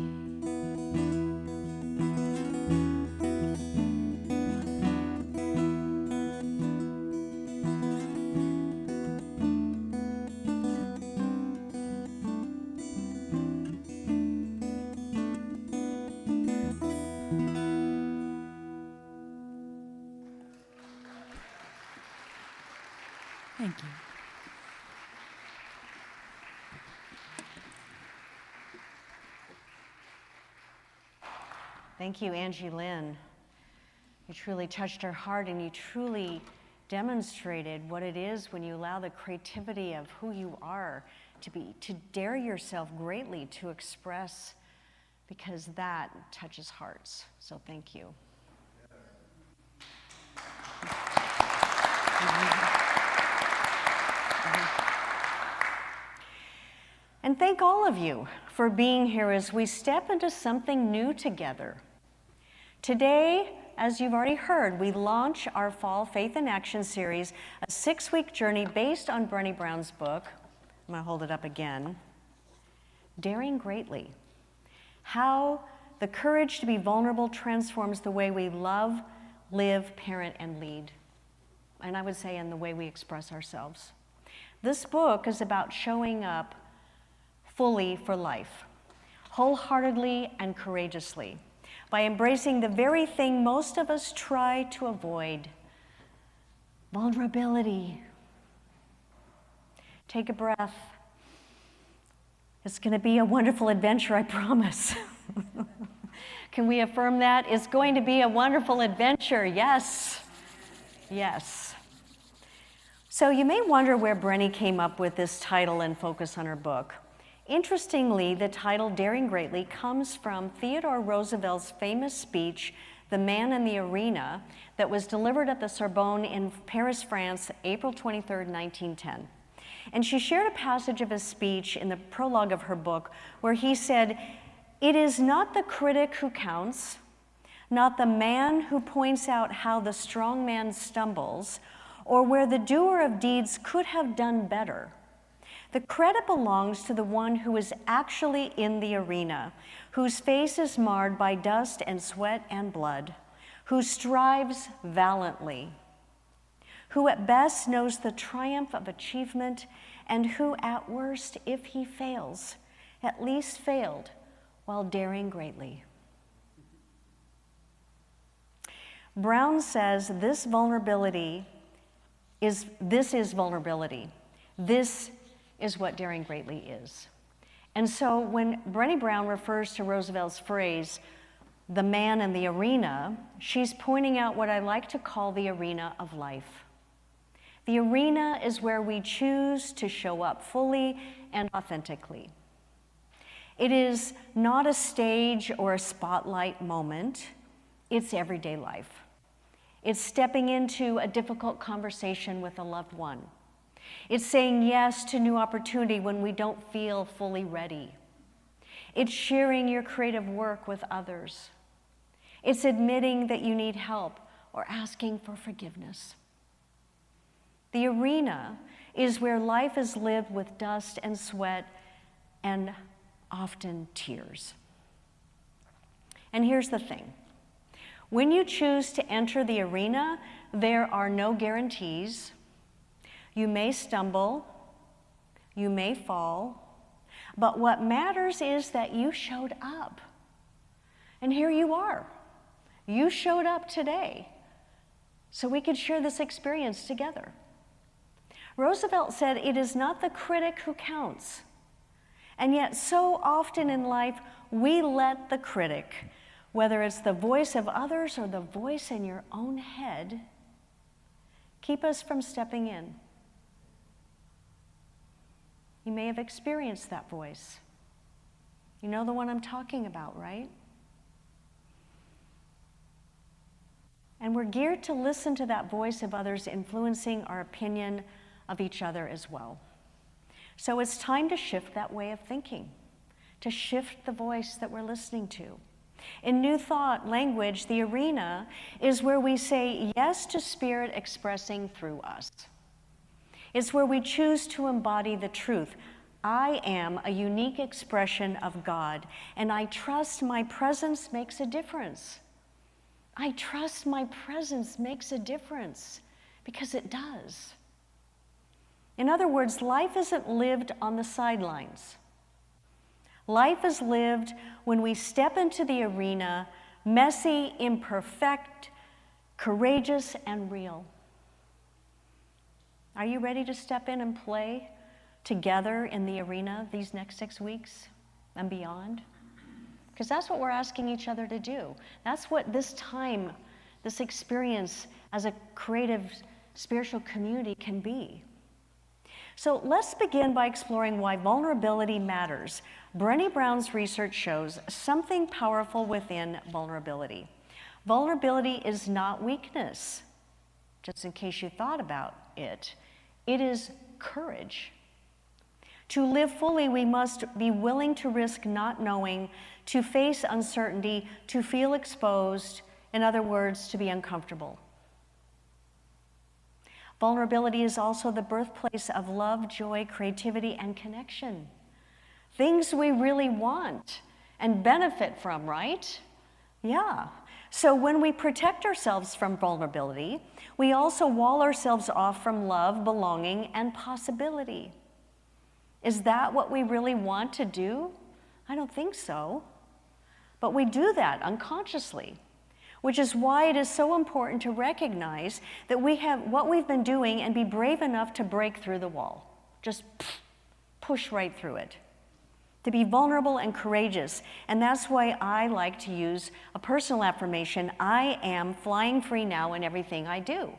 Thank you. Thank you, Angie Lynn. You truly touched our heart, and you truly demonstrated what it is when you allow the creativity of who you are to dare yourself greatly to express, because that touches hearts. So thank you. And thank all of you for being here as we step into something new together. Today, as you've already heard, we launch our Fall Faith in Action series, a 6-week journey based on Brené Brown's book. I'm going to hold it up again. Daring Greatly. How the courage to be vulnerable transforms the way we love, live, parent, and lead. And I would say in the way we express ourselves. This book is about showing up fully for life, wholeheartedly and courageously, by embracing the very thing most of us try to avoid: vulnerability. Take a breath. It's going to be a wonderful adventure, I promise. Can we affirm that? It's going to be a wonderful adventure. Yes. Yes. So you may wonder where Brené came up with this title and focus on her book. Interestingly, the title Daring Greatly comes from Theodore Roosevelt's famous speech, The Man in the Arena, that was delivered at the Sorbonne in Paris, France, April 23, 1910. And she shared a passage of his speech in the prologue of her book where he said, "It is not the critic who counts, not the man who points out how the strong man stumbles, or where the doer of deeds could have done better. The credit belongs to the one who is actually in the arena, whose face is marred by dust and sweat and blood, who strives valiantly, who at best knows the triumph of achievement, and who at worst, if he fails, at least failed while daring greatly." Brown says this is vulnerability. This is what daring greatly is. And so when Brené Brown refers to Roosevelt's phrase, the man in the arena, she's pointing out what I like to call the arena of life. The arena is where we choose to show up fully and authentically. It is not a stage or a spotlight moment, it's everyday life. It's stepping into a difficult conversation with a loved one. It's saying yes to new opportunity when we don't feel fully ready. It's sharing your creative work with others. It's admitting that you need help or asking for forgiveness. The arena is where life is lived with dust and sweat and often tears. And here's the thing. When you choose to enter the arena, there are no guarantees. You may stumble, you may fall, but what matters is that you showed up. And here you are. You showed up today, so we could share this experience together. Roosevelt said, "It is not the critic who counts." And yet so often in life, we let the critic, whether it's the voice of others or the voice in your own head, keep us from stepping in. You may have experienced that voice. You know the one I'm talking about, right? And we're geared to listen to that voice of others influencing our opinion of each other as well. So it's time to shift that way of thinking, to shift the voice that we're listening to. In New Thought language, the arena is where we say yes to Spirit expressing through us. It's where we choose to embody the truth. I am a unique expression of God, and I trust my presence makes a difference. I trust my presence makes a difference, because it does. In other words, life isn't lived on the sidelines. Life is lived when we step into the arena, messy, imperfect, courageous, and real. Are you ready to step in and play together in the arena these next 6 weeks and beyond? Because that's what we're asking each other to do. That's what this time, this experience as a creative spiritual community can be. So let's begin by exploring why vulnerability matters. Brené Brown's research shows something powerful within vulnerability. Vulnerability is not weakness, just in case you thought about it. It is courage. To live fully, we must be willing to risk not knowing, to face uncertainty, to feel exposed, in other words, to be uncomfortable. Vulnerability is also the birthplace of love, joy, creativity, and connection. Things we really want and benefit from, right? Yeah. So when we protect ourselves from vulnerability, we also wall ourselves off from love, belonging, and possibility. Is that what we really want to do? I don't think so. But we do that unconsciously, which is why it is so important to recognize that we have what we've been doing and be brave enough to break through the wall. Just push right through it. To be vulnerable and courageous. And that's why I like to use a personal affirmation, I am flying free now in everything I do.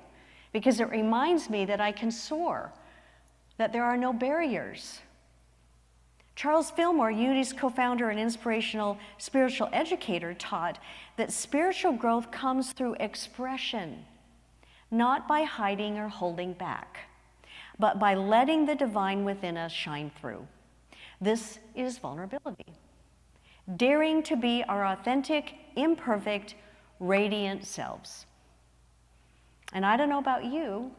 Because it reminds me that I can soar, that there are no barriers. Charles Fillmore, Unity's co-founder and inspirational spiritual educator, taught that spiritual growth comes through expression, not by hiding or holding back, but by letting the divine within us shine through. This is vulnerability. Daring to be our authentic, imperfect, radiant selves. And I don't know about you,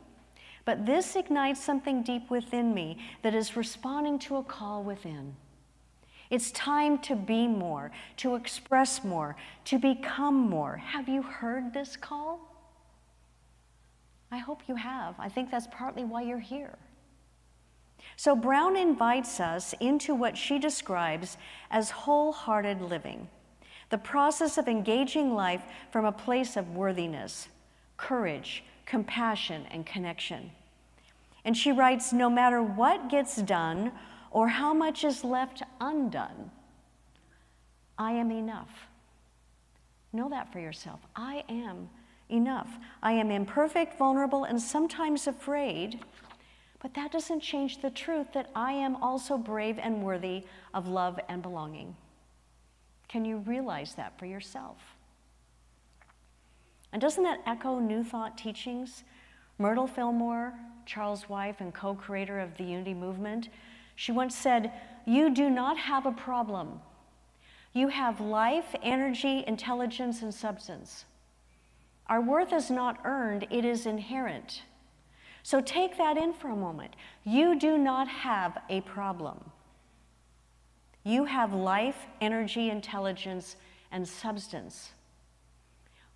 but this ignites something deep within me that is responding to a call within. It's time to be more, to express more, to become more. Have you heard this call? I hope you have. I think that's partly why you're here. So Brown invites us into what she describes as wholehearted living, the process of engaging life from a place of worthiness, courage, compassion, and connection. And she writes, no matter what gets done or how much is left undone, I am enough. Know that for yourself. I am enough. I am imperfect, vulnerable, and sometimes afraid, but that doesn't change the truth that I am also brave and worthy of love and belonging. Can you realize that for yourself? And doesn't that echo New Thought teachings? Myrtle Fillmore, Charles' wife and co-creator of the Unity movement, she once said, "You do not have a problem. You have life, energy, intelligence, and substance. Our worth is not earned, it is inherent." So take that in for a moment. You do not have a problem. You have life, energy, intelligence, and substance.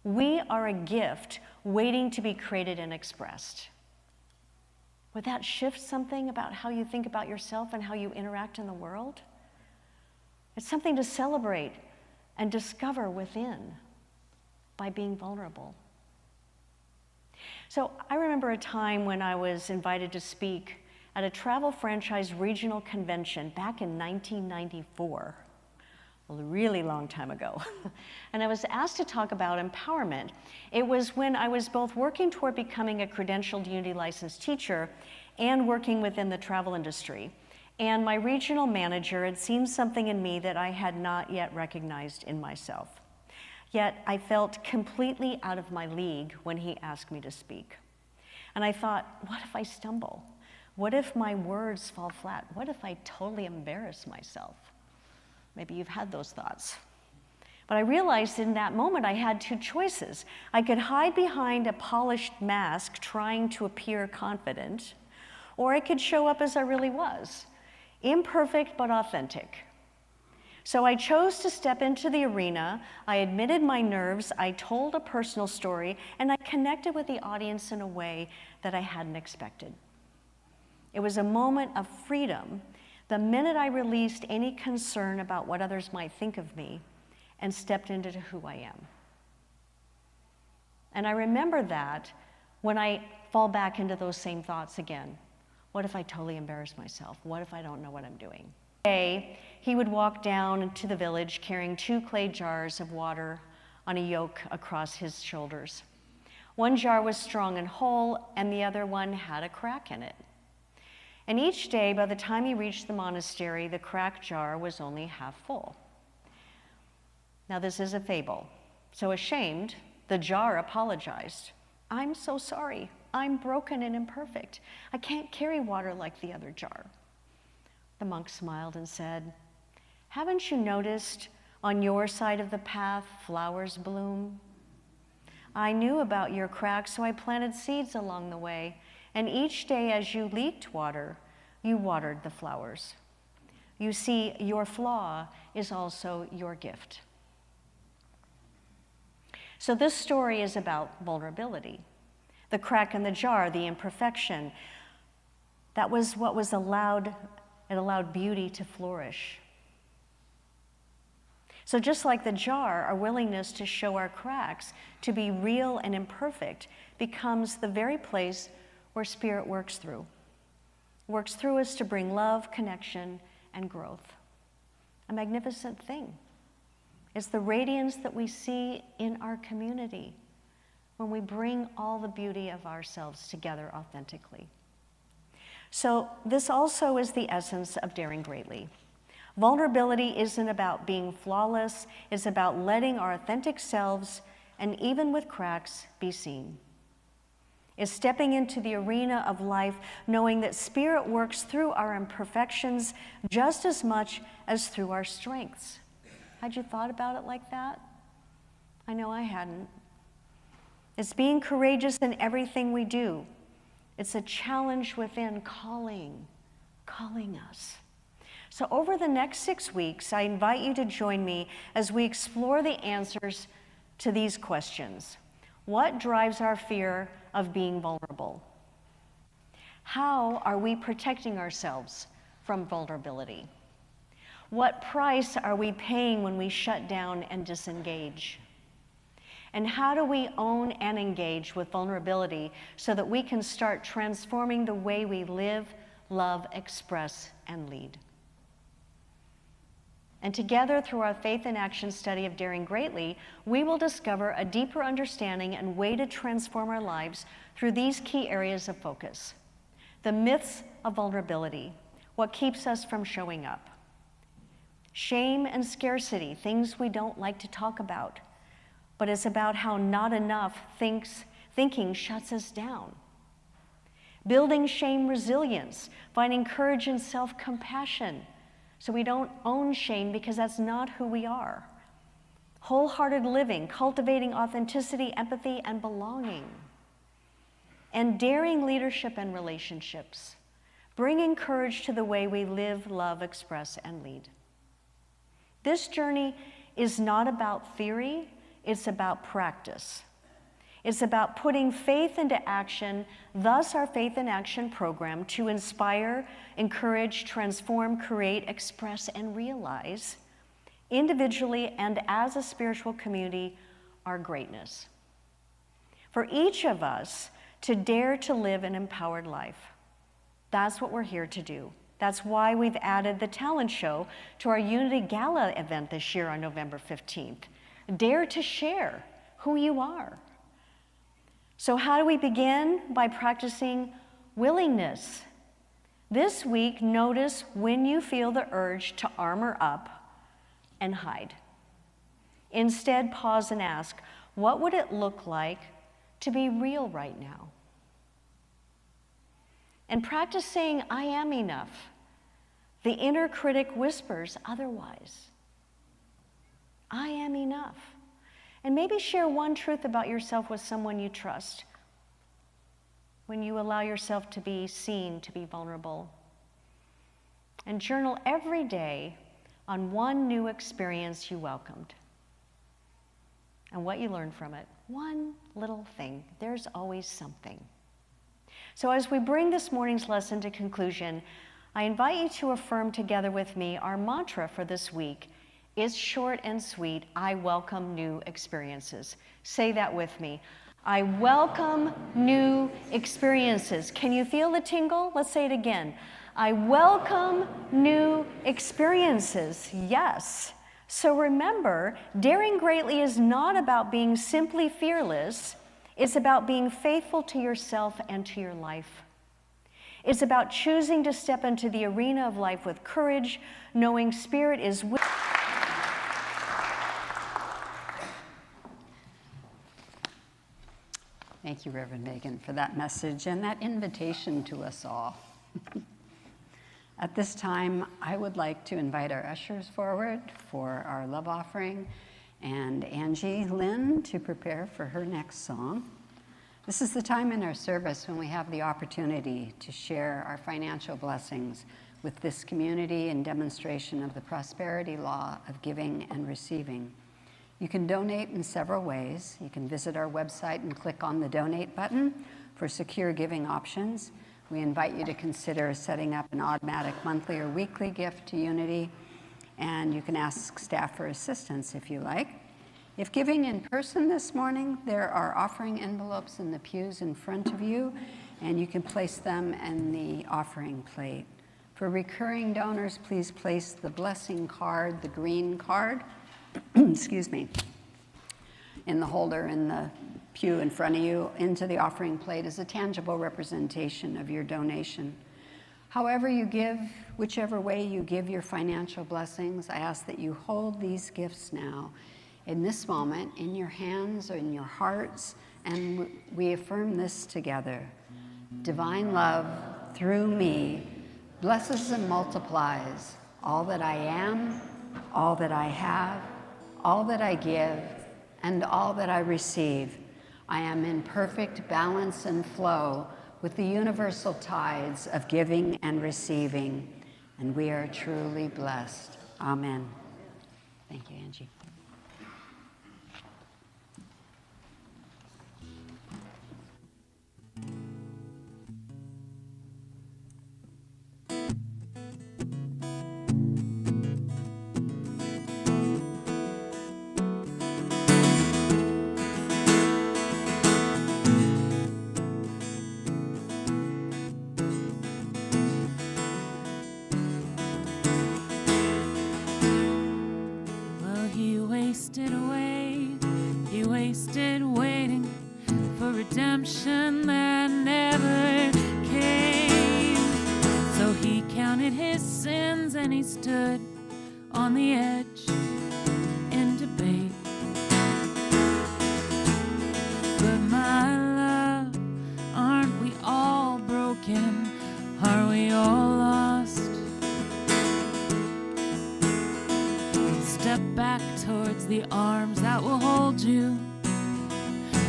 We are a gift waiting to be created and expressed. Would that shift something about how you think about yourself and how you interact in the world? It's something to celebrate and discover within by being vulnerable. So I remember a time when I was invited to speak at a travel franchise regional convention back in 1994, a really long time ago. And I was asked to talk about empowerment. It was when I was both working toward becoming a credentialed Unity licensed teacher and working within the travel industry. And my regional manager had seen something in me that I had not yet recognized in myself. Yet I felt completely out of my league when he asked me to speak. And I thought, what if I stumble? What if my words fall flat? What if I totally embarrass myself? Maybe you've had those thoughts. But I realized in that moment I had two choices. I could hide behind a polished mask trying to appear confident, or I could show up as I really was, imperfect but authentic. So I chose to step into the arena, I admitted my nerves, I told a personal story, and I connected with the audience in a way that I hadn't expected. It was a moment of freedom the minute I released any concern about what others might think of me and stepped into who I am. And I remember that when I fall back into those same thoughts again. What if I totally embarrass myself? What if I don't know what I'm doing? Day, he would walk down to the village carrying 2 clay jars of water on a yoke across his shoulders. One jar was strong and whole, and the other one had a crack in it. And each day, by the time he reached the monastery, the cracked jar was only half full. Now, this is a fable. So ashamed, the jar apologized. "I'm so sorry. I'm broken and imperfect. I can't carry water like the other jar." The monk smiled and said, "Haven't you noticed on your side of the path flowers bloom? I knew about your crack, so I planted seeds along the way, and each day as you leaked water, you watered the flowers. You see, your flaw is also your gift." So this story is about vulnerability. The crack in the jar, the imperfection, that was what was allowed. It allowed beauty to flourish. So just like the jar, our willingness to show our cracks, to be real and imperfect, becomes the very place where Spirit works through us to bring love, connection, and growth. A magnificent thing. It's the radiance that we see in our community when we bring all the beauty of ourselves together authentically. So this also is the essence of Daring Greatly. Vulnerability isn't about being flawless, it's about letting our authentic selves, and even with cracks, be seen. It's stepping into the arena of life knowing that Spirit works through our imperfections just as much as through our strengths. Had you thought about it like that? I know I hadn't. It's being courageous in everything we do. It's a challenge within calling us. So over the next 6 weeks, I invite you to join me as we explore the answers to these questions. What drives our fear of being vulnerable? How are we protecting ourselves from vulnerability? What price are we paying when we shut down and disengage? And how do we own and engage with vulnerability so that we can start transforming the way we live, love, express, and lead? And together, through our Faith in Action study of Daring Greatly, we will discover a deeper understanding and way to transform our lives through these key areas of focus. The myths of vulnerability, what keeps us from showing up. Shame and scarcity, things we don't like to talk about, but it's about how not enough thinking shuts us down. Building shame resilience, finding courage and self-compassion, so we don't own shame because that's not who we are. Wholehearted living, cultivating authenticity, empathy, and belonging. And daring leadership and relationships, bringing courage to the way we live, love, express, and lead. This journey is not about theory, it's about practice. It's about putting faith into action, thus our Faith in Action program, to inspire, encourage, transform, create, express, and realize, individually and as a spiritual community, our greatness. For each of us to dare to live an empowered life. That's what we're here to do. That's why we've added the talent show to our Unity Gala event this year on November 15th. Dare to share who you are. So how do we begin? By practicing willingness. This week, notice when you feel the urge to armor up and hide. Instead, pause and ask, what would it look like to be real right now? And practice saying, I am enough. The inner critic whispers otherwise. I am enough. And maybe share one truth about yourself with someone you trust when you allow yourself to be seen, to be vulnerable. And journal every day on one new experience you welcomed and what you learned from it. One little thing. There's always something. So as we bring this morning's lesson to conclusion, I invite you to affirm together with me our mantra for this week. It's short and sweet. I welcome new experiences. Say that with me. I welcome new experiences. Can you feel the tingle? Let's say it again. I welcome new experiences. Yes. So remember, daring greatly is not about being simply fearless. It's about being faithful to yourself and to your life. It's about choosing to step into the arena of life with courage, knowing Spirit is with. Thank you, Reverend Megan, for that message and that invitation to us all. At this time, I would like to invite our ushers forward for our love offering and Angie Lynn to prepare for her next song. This is the time in our service when we have the opportunity to share our financial blessings with this community in demonstration of the prosperity law of giving and receiving. You can donate in several ways. You can visit our website and click on the donate button for secure giving options. We invite you to consider setting up an automatic monthly or weekly gift to Unity, and you can ask staff for assistance if you like. If giving in person this morning, there are offering envelopes in the pews in front of you, and you can place them in the offering plate. For recurring donors, please place the blessing card, the green card, excuse me, in the holder in the pew in front of you into the offering plate as a tangible representation of your donation. However you give, whichever way you give your financial blessings, I ask that you hold these gifts now in this moment in your hands or in your hearts, and we affirm this together. Divine love through me blesses and multiplies all that I am, all that I have, all that I give, and all that I receive. I am in perfect balance and flow with the universal tides of giving and receiving, and we are truly blessed. Amen. Thank you, Angie. Well, he wasted waiting for redemption that never came. So he counted his sins and he stood on the edge in debate. But my love, aren't we all broken? Are we all lost? Step back towards the arms that will hold you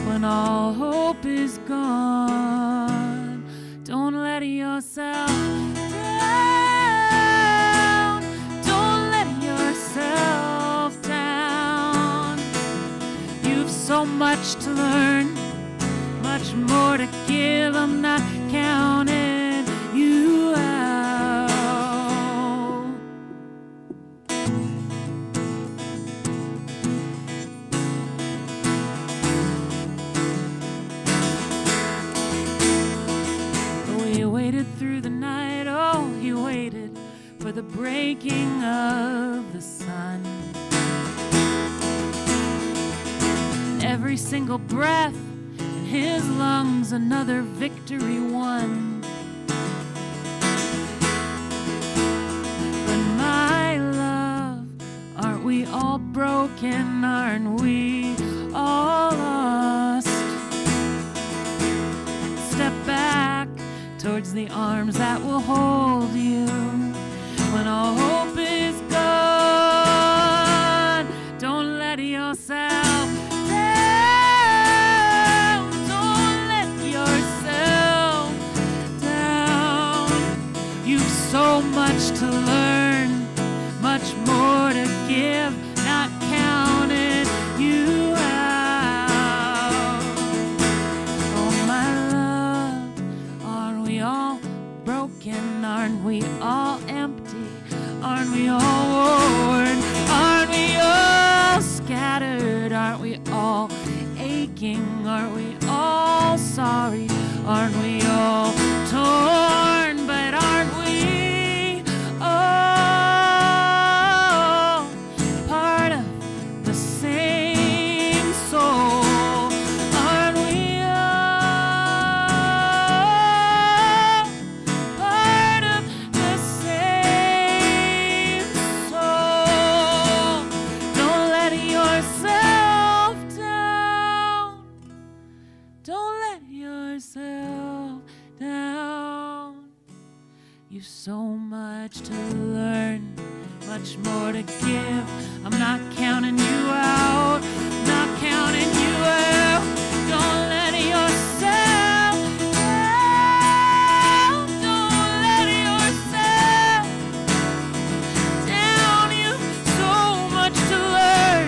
when all hope is gone. Don't let yourself down. Don't let yourself down. You've so much to learn, much more to give. I'm not counting you out. He waited through the night, oh, he waited for the breaking of the sun. Every single breath in his lungs, another victory won. But my love, aren't we all broken? Aren't we all lost? Step back towards the arms that will hold you when all hope is gone. Don't let yourself down. Don't let yourself down. You've so much to learn, much more to give, not counting you out. Oh, my love, aren't we all broken? Aren't we all empty? Aren't we all worn? Aren't we all scattered? Aren't we all aching? Aren't we all sorry? Aren't we all torn? But aren't we all part of the same soul? Aren't we all part of the same soul? Don't let yourself down. Don't let yourself down. You've so much to learn, much more to give. I'm not counting you out, not counting you out. Don't let yourself down. Don't let yourself down. You've so much to learn,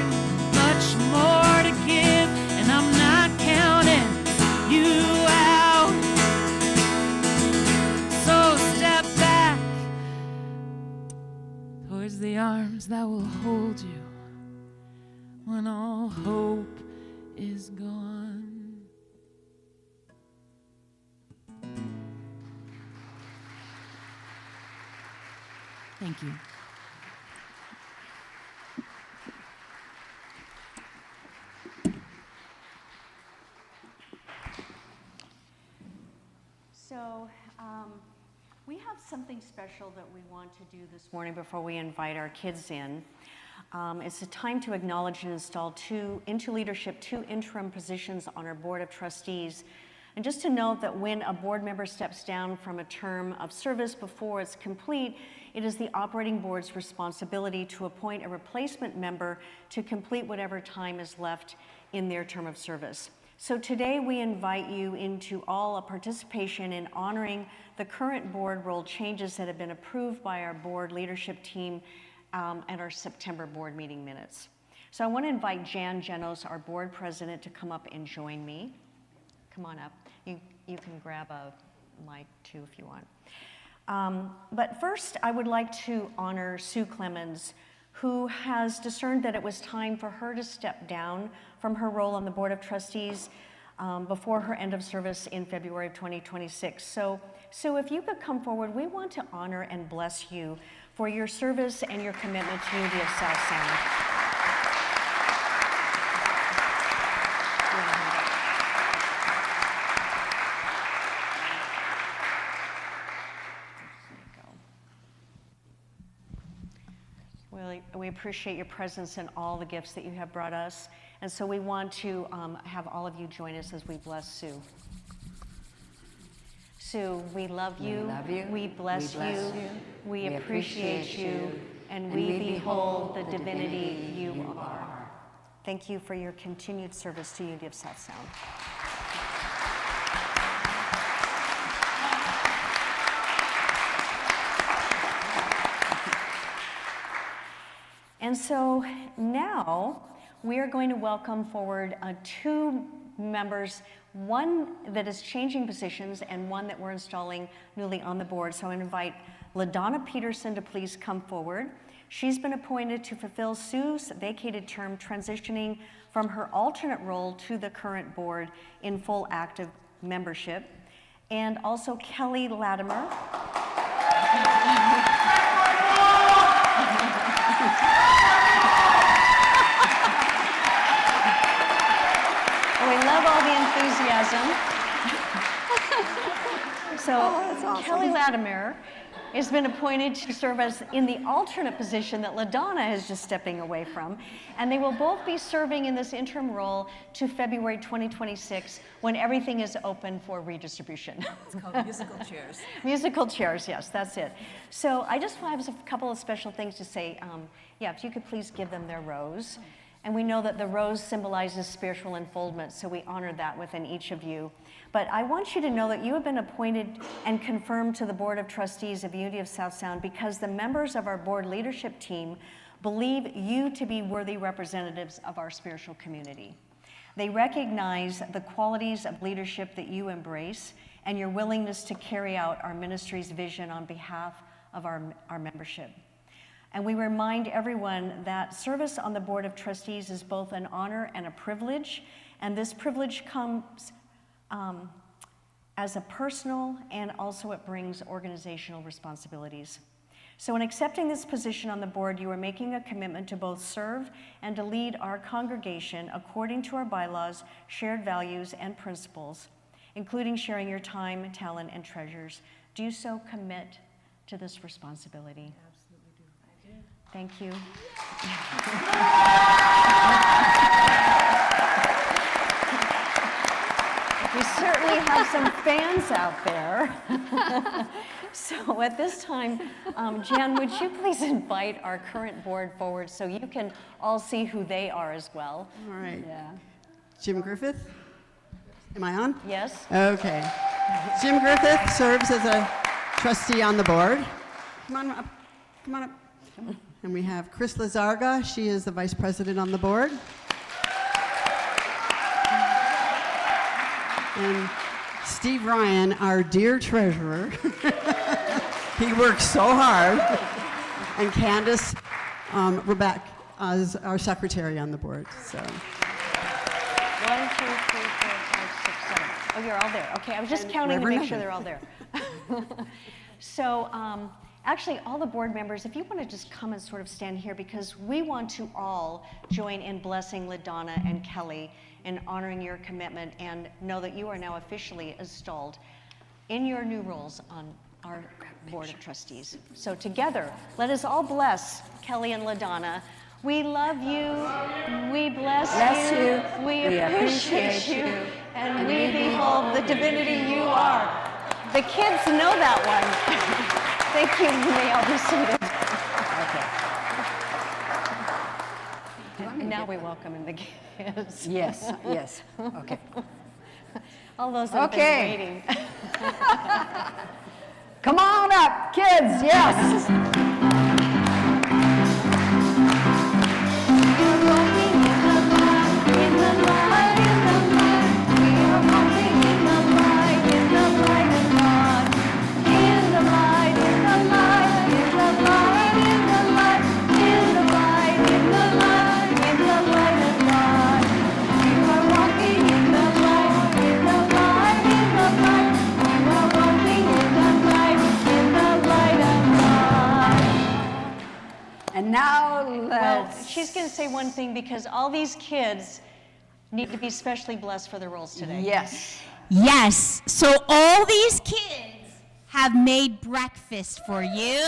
much more to give, and I'm not counting you out. So step back towards the arms that will hold you when all hope is gone. Thank you. So we have some something special that we want to do this morning before we invite our kids in. It's a time to acknowledge and install into leadership two interim positions on our Board of Trustees. And just to note that when a board member steps down from a term of service before it's complete, it is the operating board's responsibility to appoint a replacement member to complete whatever time is left in their term of service. So today we invite you into all a participation in honoring the current board role changes that have been approved by our board leadership team at our September board meeting minutes. So I want to invite Jan Genos, our board president, to come up and join me. Come on up. You can grab a mic too if you want. But first, I would like to honor Sue Clemens, who has discerned that it was time for her to step down from her role on the Board of Trustees before her end of service in February of 2026. So if you could come forward, we want to honor and bless you for your service and your commitment to Unity of South Sound. We appreciate your presence and all the gifts that you have brought us. And so we want to have all of you join us as we bless Sue. Sue, we love you. We love you. We bless you. We appreciate you. And we behold the divinity you are. Thank you for your continued service to Unity of South Sound. And so now we are going to welcome forward two members, one that is changing positions and one that we're installing newly on the board. So I invite LaDonna Peterson to please come forward. She's been appointed to fulfill Sue's vacated term, transitioning from her alternate role to the current board in full active membership. And also Kelly Latimer. We love all the enthusiasm. So awesome. Kelly Latimer has been appointed to serve as in the alternate position that LaDonna is just stepping away from. And they will both be serving in this interim role to February 2026 when everything is open for redistribution. It's called musical chairs. Musical chairs, yes, that's it. So I just have a couple of special things to say. Yeah, if you could please give them their rose. And we know that the rose symbolizes spiritual unfoldment, so we honor that within each of you. But I want you to know that you have been appointed and confirmed to the Board of Trustees of Unity of South Sound because the members of our board leadership team believe you to be worthy representatives of our spiritual community. They recognize the qualities of leadership that you embrace and your willingness to carry out our ministry's vision on behalf of our membership. And we remind everyone that service on the Board of Trustees is both an honor and a privilege, and this privilege comes as a personal, and also it brings organizational responsibilities. So in accepting this position on the board, you are making a commitment to both serve and to lead our congregation according to our bylaws, shared values, and principles, including sharing your time, talent, and treasures. Do you so commit to this responsibility? Thank you. We certainly have some fans out there. So at this time, Jan, would you please invite our current board forward so you can all see who they are as well? All right. Yeah. Jim Griffith. Am I on? Yes? Okay. Jim Griffith serves as a trustee on the board. Come on up. Come on up. And we have Chris Lazarga. She is the vice president on the board. And Steve Ryan, our dear treasurer. He works so hard. And Candace Rebecca is our secretary on the board. So. 1, 2, 3, 4, 5, 6, 7. Oh, you're all there. Okay, I was just counting to make sure they're all there. So, actually, all the board members, if you want to just come and sort of stand here, because we want to all join in blessing LaDonna and Kelly in honoring your commitment and know that you are now officially installed in your new roles on our Board of Trustees. So together, let us all bless Kelly and LaDonna. We love you, we bless you, we appreciate you, and we behold the divinity you are. The kids know that one. Thank you, you may all be seated. And now we welcome in the kids. Yes, yes, okay. All those that have been waiting. Come on up, kids, yes. And now let's... She's going to say one thing because all these kids need to be specially blessed for their roles today. Yes. Yes, so all these kids have made breakfast for you.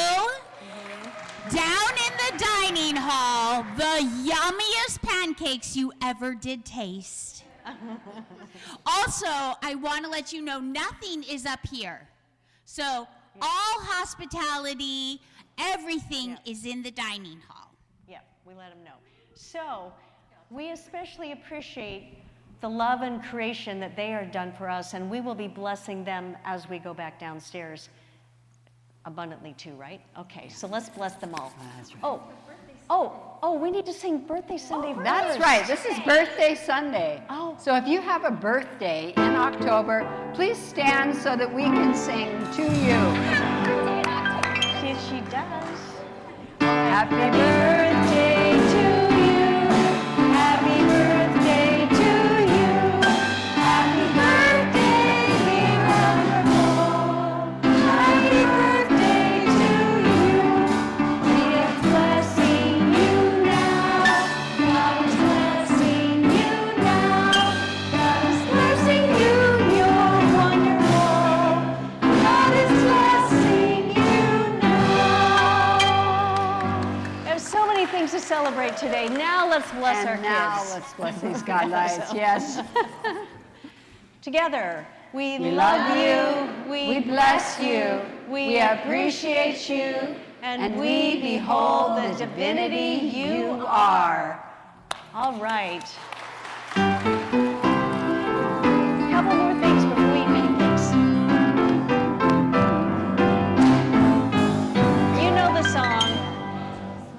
Down in the dining hall, the yummiest pancakes you ever did taste. Also, I want to let you know nothing is up here. So all hospitality, everything is in the dining hall. Yeah, we let them know. So we especially appreciate the love and creation that they are done for us, and we will be blessing them as we go back downstairs abundantly too, right? Okay, so let's bless them all. That's right. Oh, we need to sing Birthday Sunday first. That's right. This is Birthday Sunday. Oh. So if you have a birthday in October, please stand so that we can sing to you. She does. Happy Birthday to you. Happy birthday to you. Happy birthday, dear wonderful. Happy birthday to you. We are blessing you now. God is blessing you now. God is blessing you. You're wonderful. God is blessing you now. There's so many things to celebrate today. Now let's bless our And now kids. let's bless these godlights. Yes. Together, we love you, we bless you, we appreciate you, and we behold the divinity you are. All right. Couple more things before we eat pancakes. You know the song.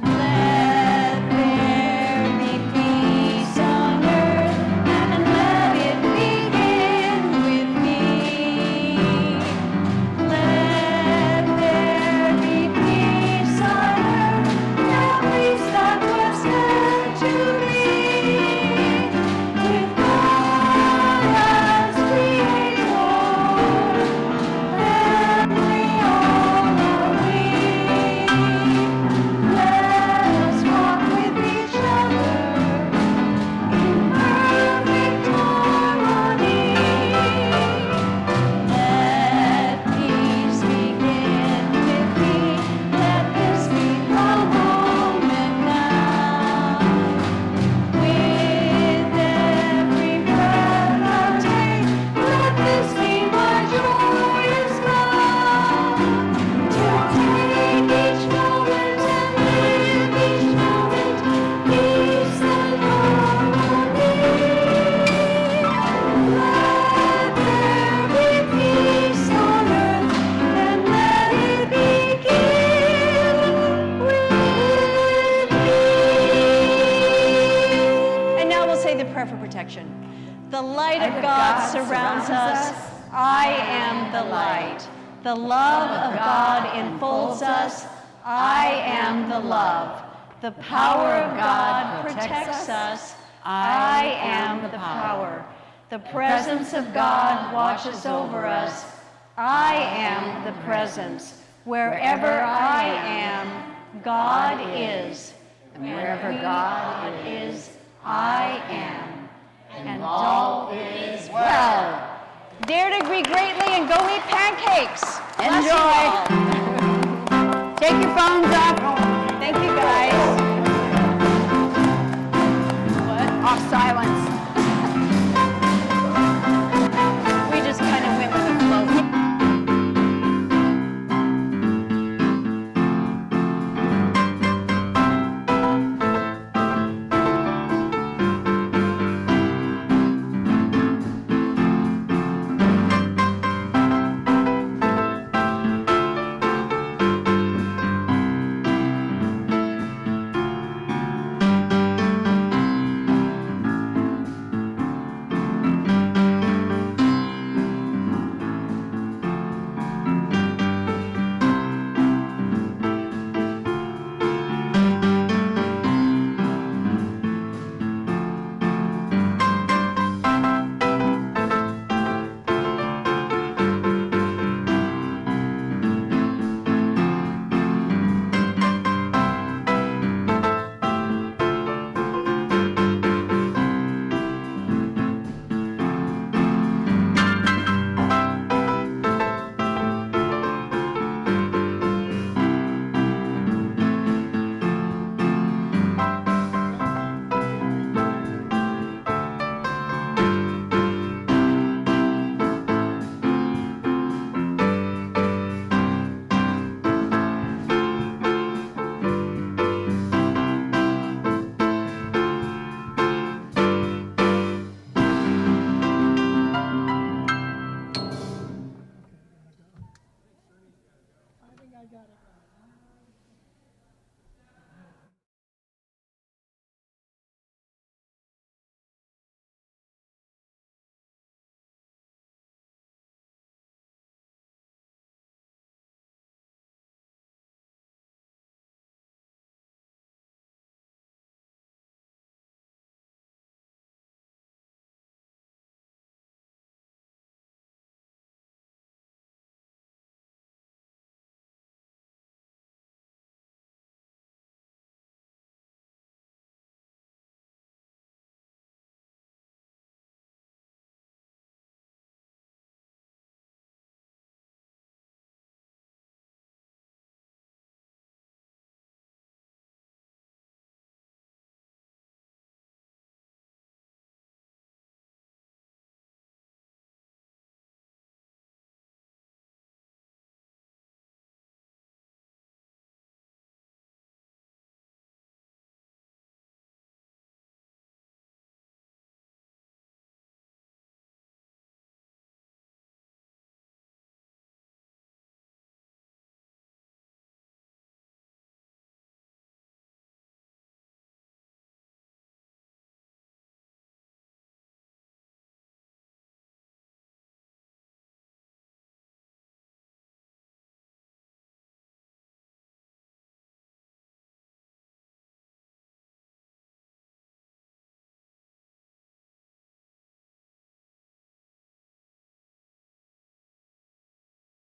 Let there be peace on earth, and let it begin with me. Let there be peace on earth, at least that was meant to be. With God as Creator, and we all are we. Let us walk with each other in perfect harmony. Let peace begin with me. Let this be the moment now. With every breath I take, let this be my joyous love. To take each moment and live each moment, peace and harmony. Let there be peace on earth, and let it begin with me. And now we'll say the prayer for protection. The light of God surrounds us. I am the light. The love of God enfolds us. I am the love. The power of God protects us. I am the power. The presence of God watches over us. I am the presence. Wherever I am, God is. And wherever God is, I am. And all is well. Dare to be greatly and go eat pancakes. Enjoy. Take your phones off.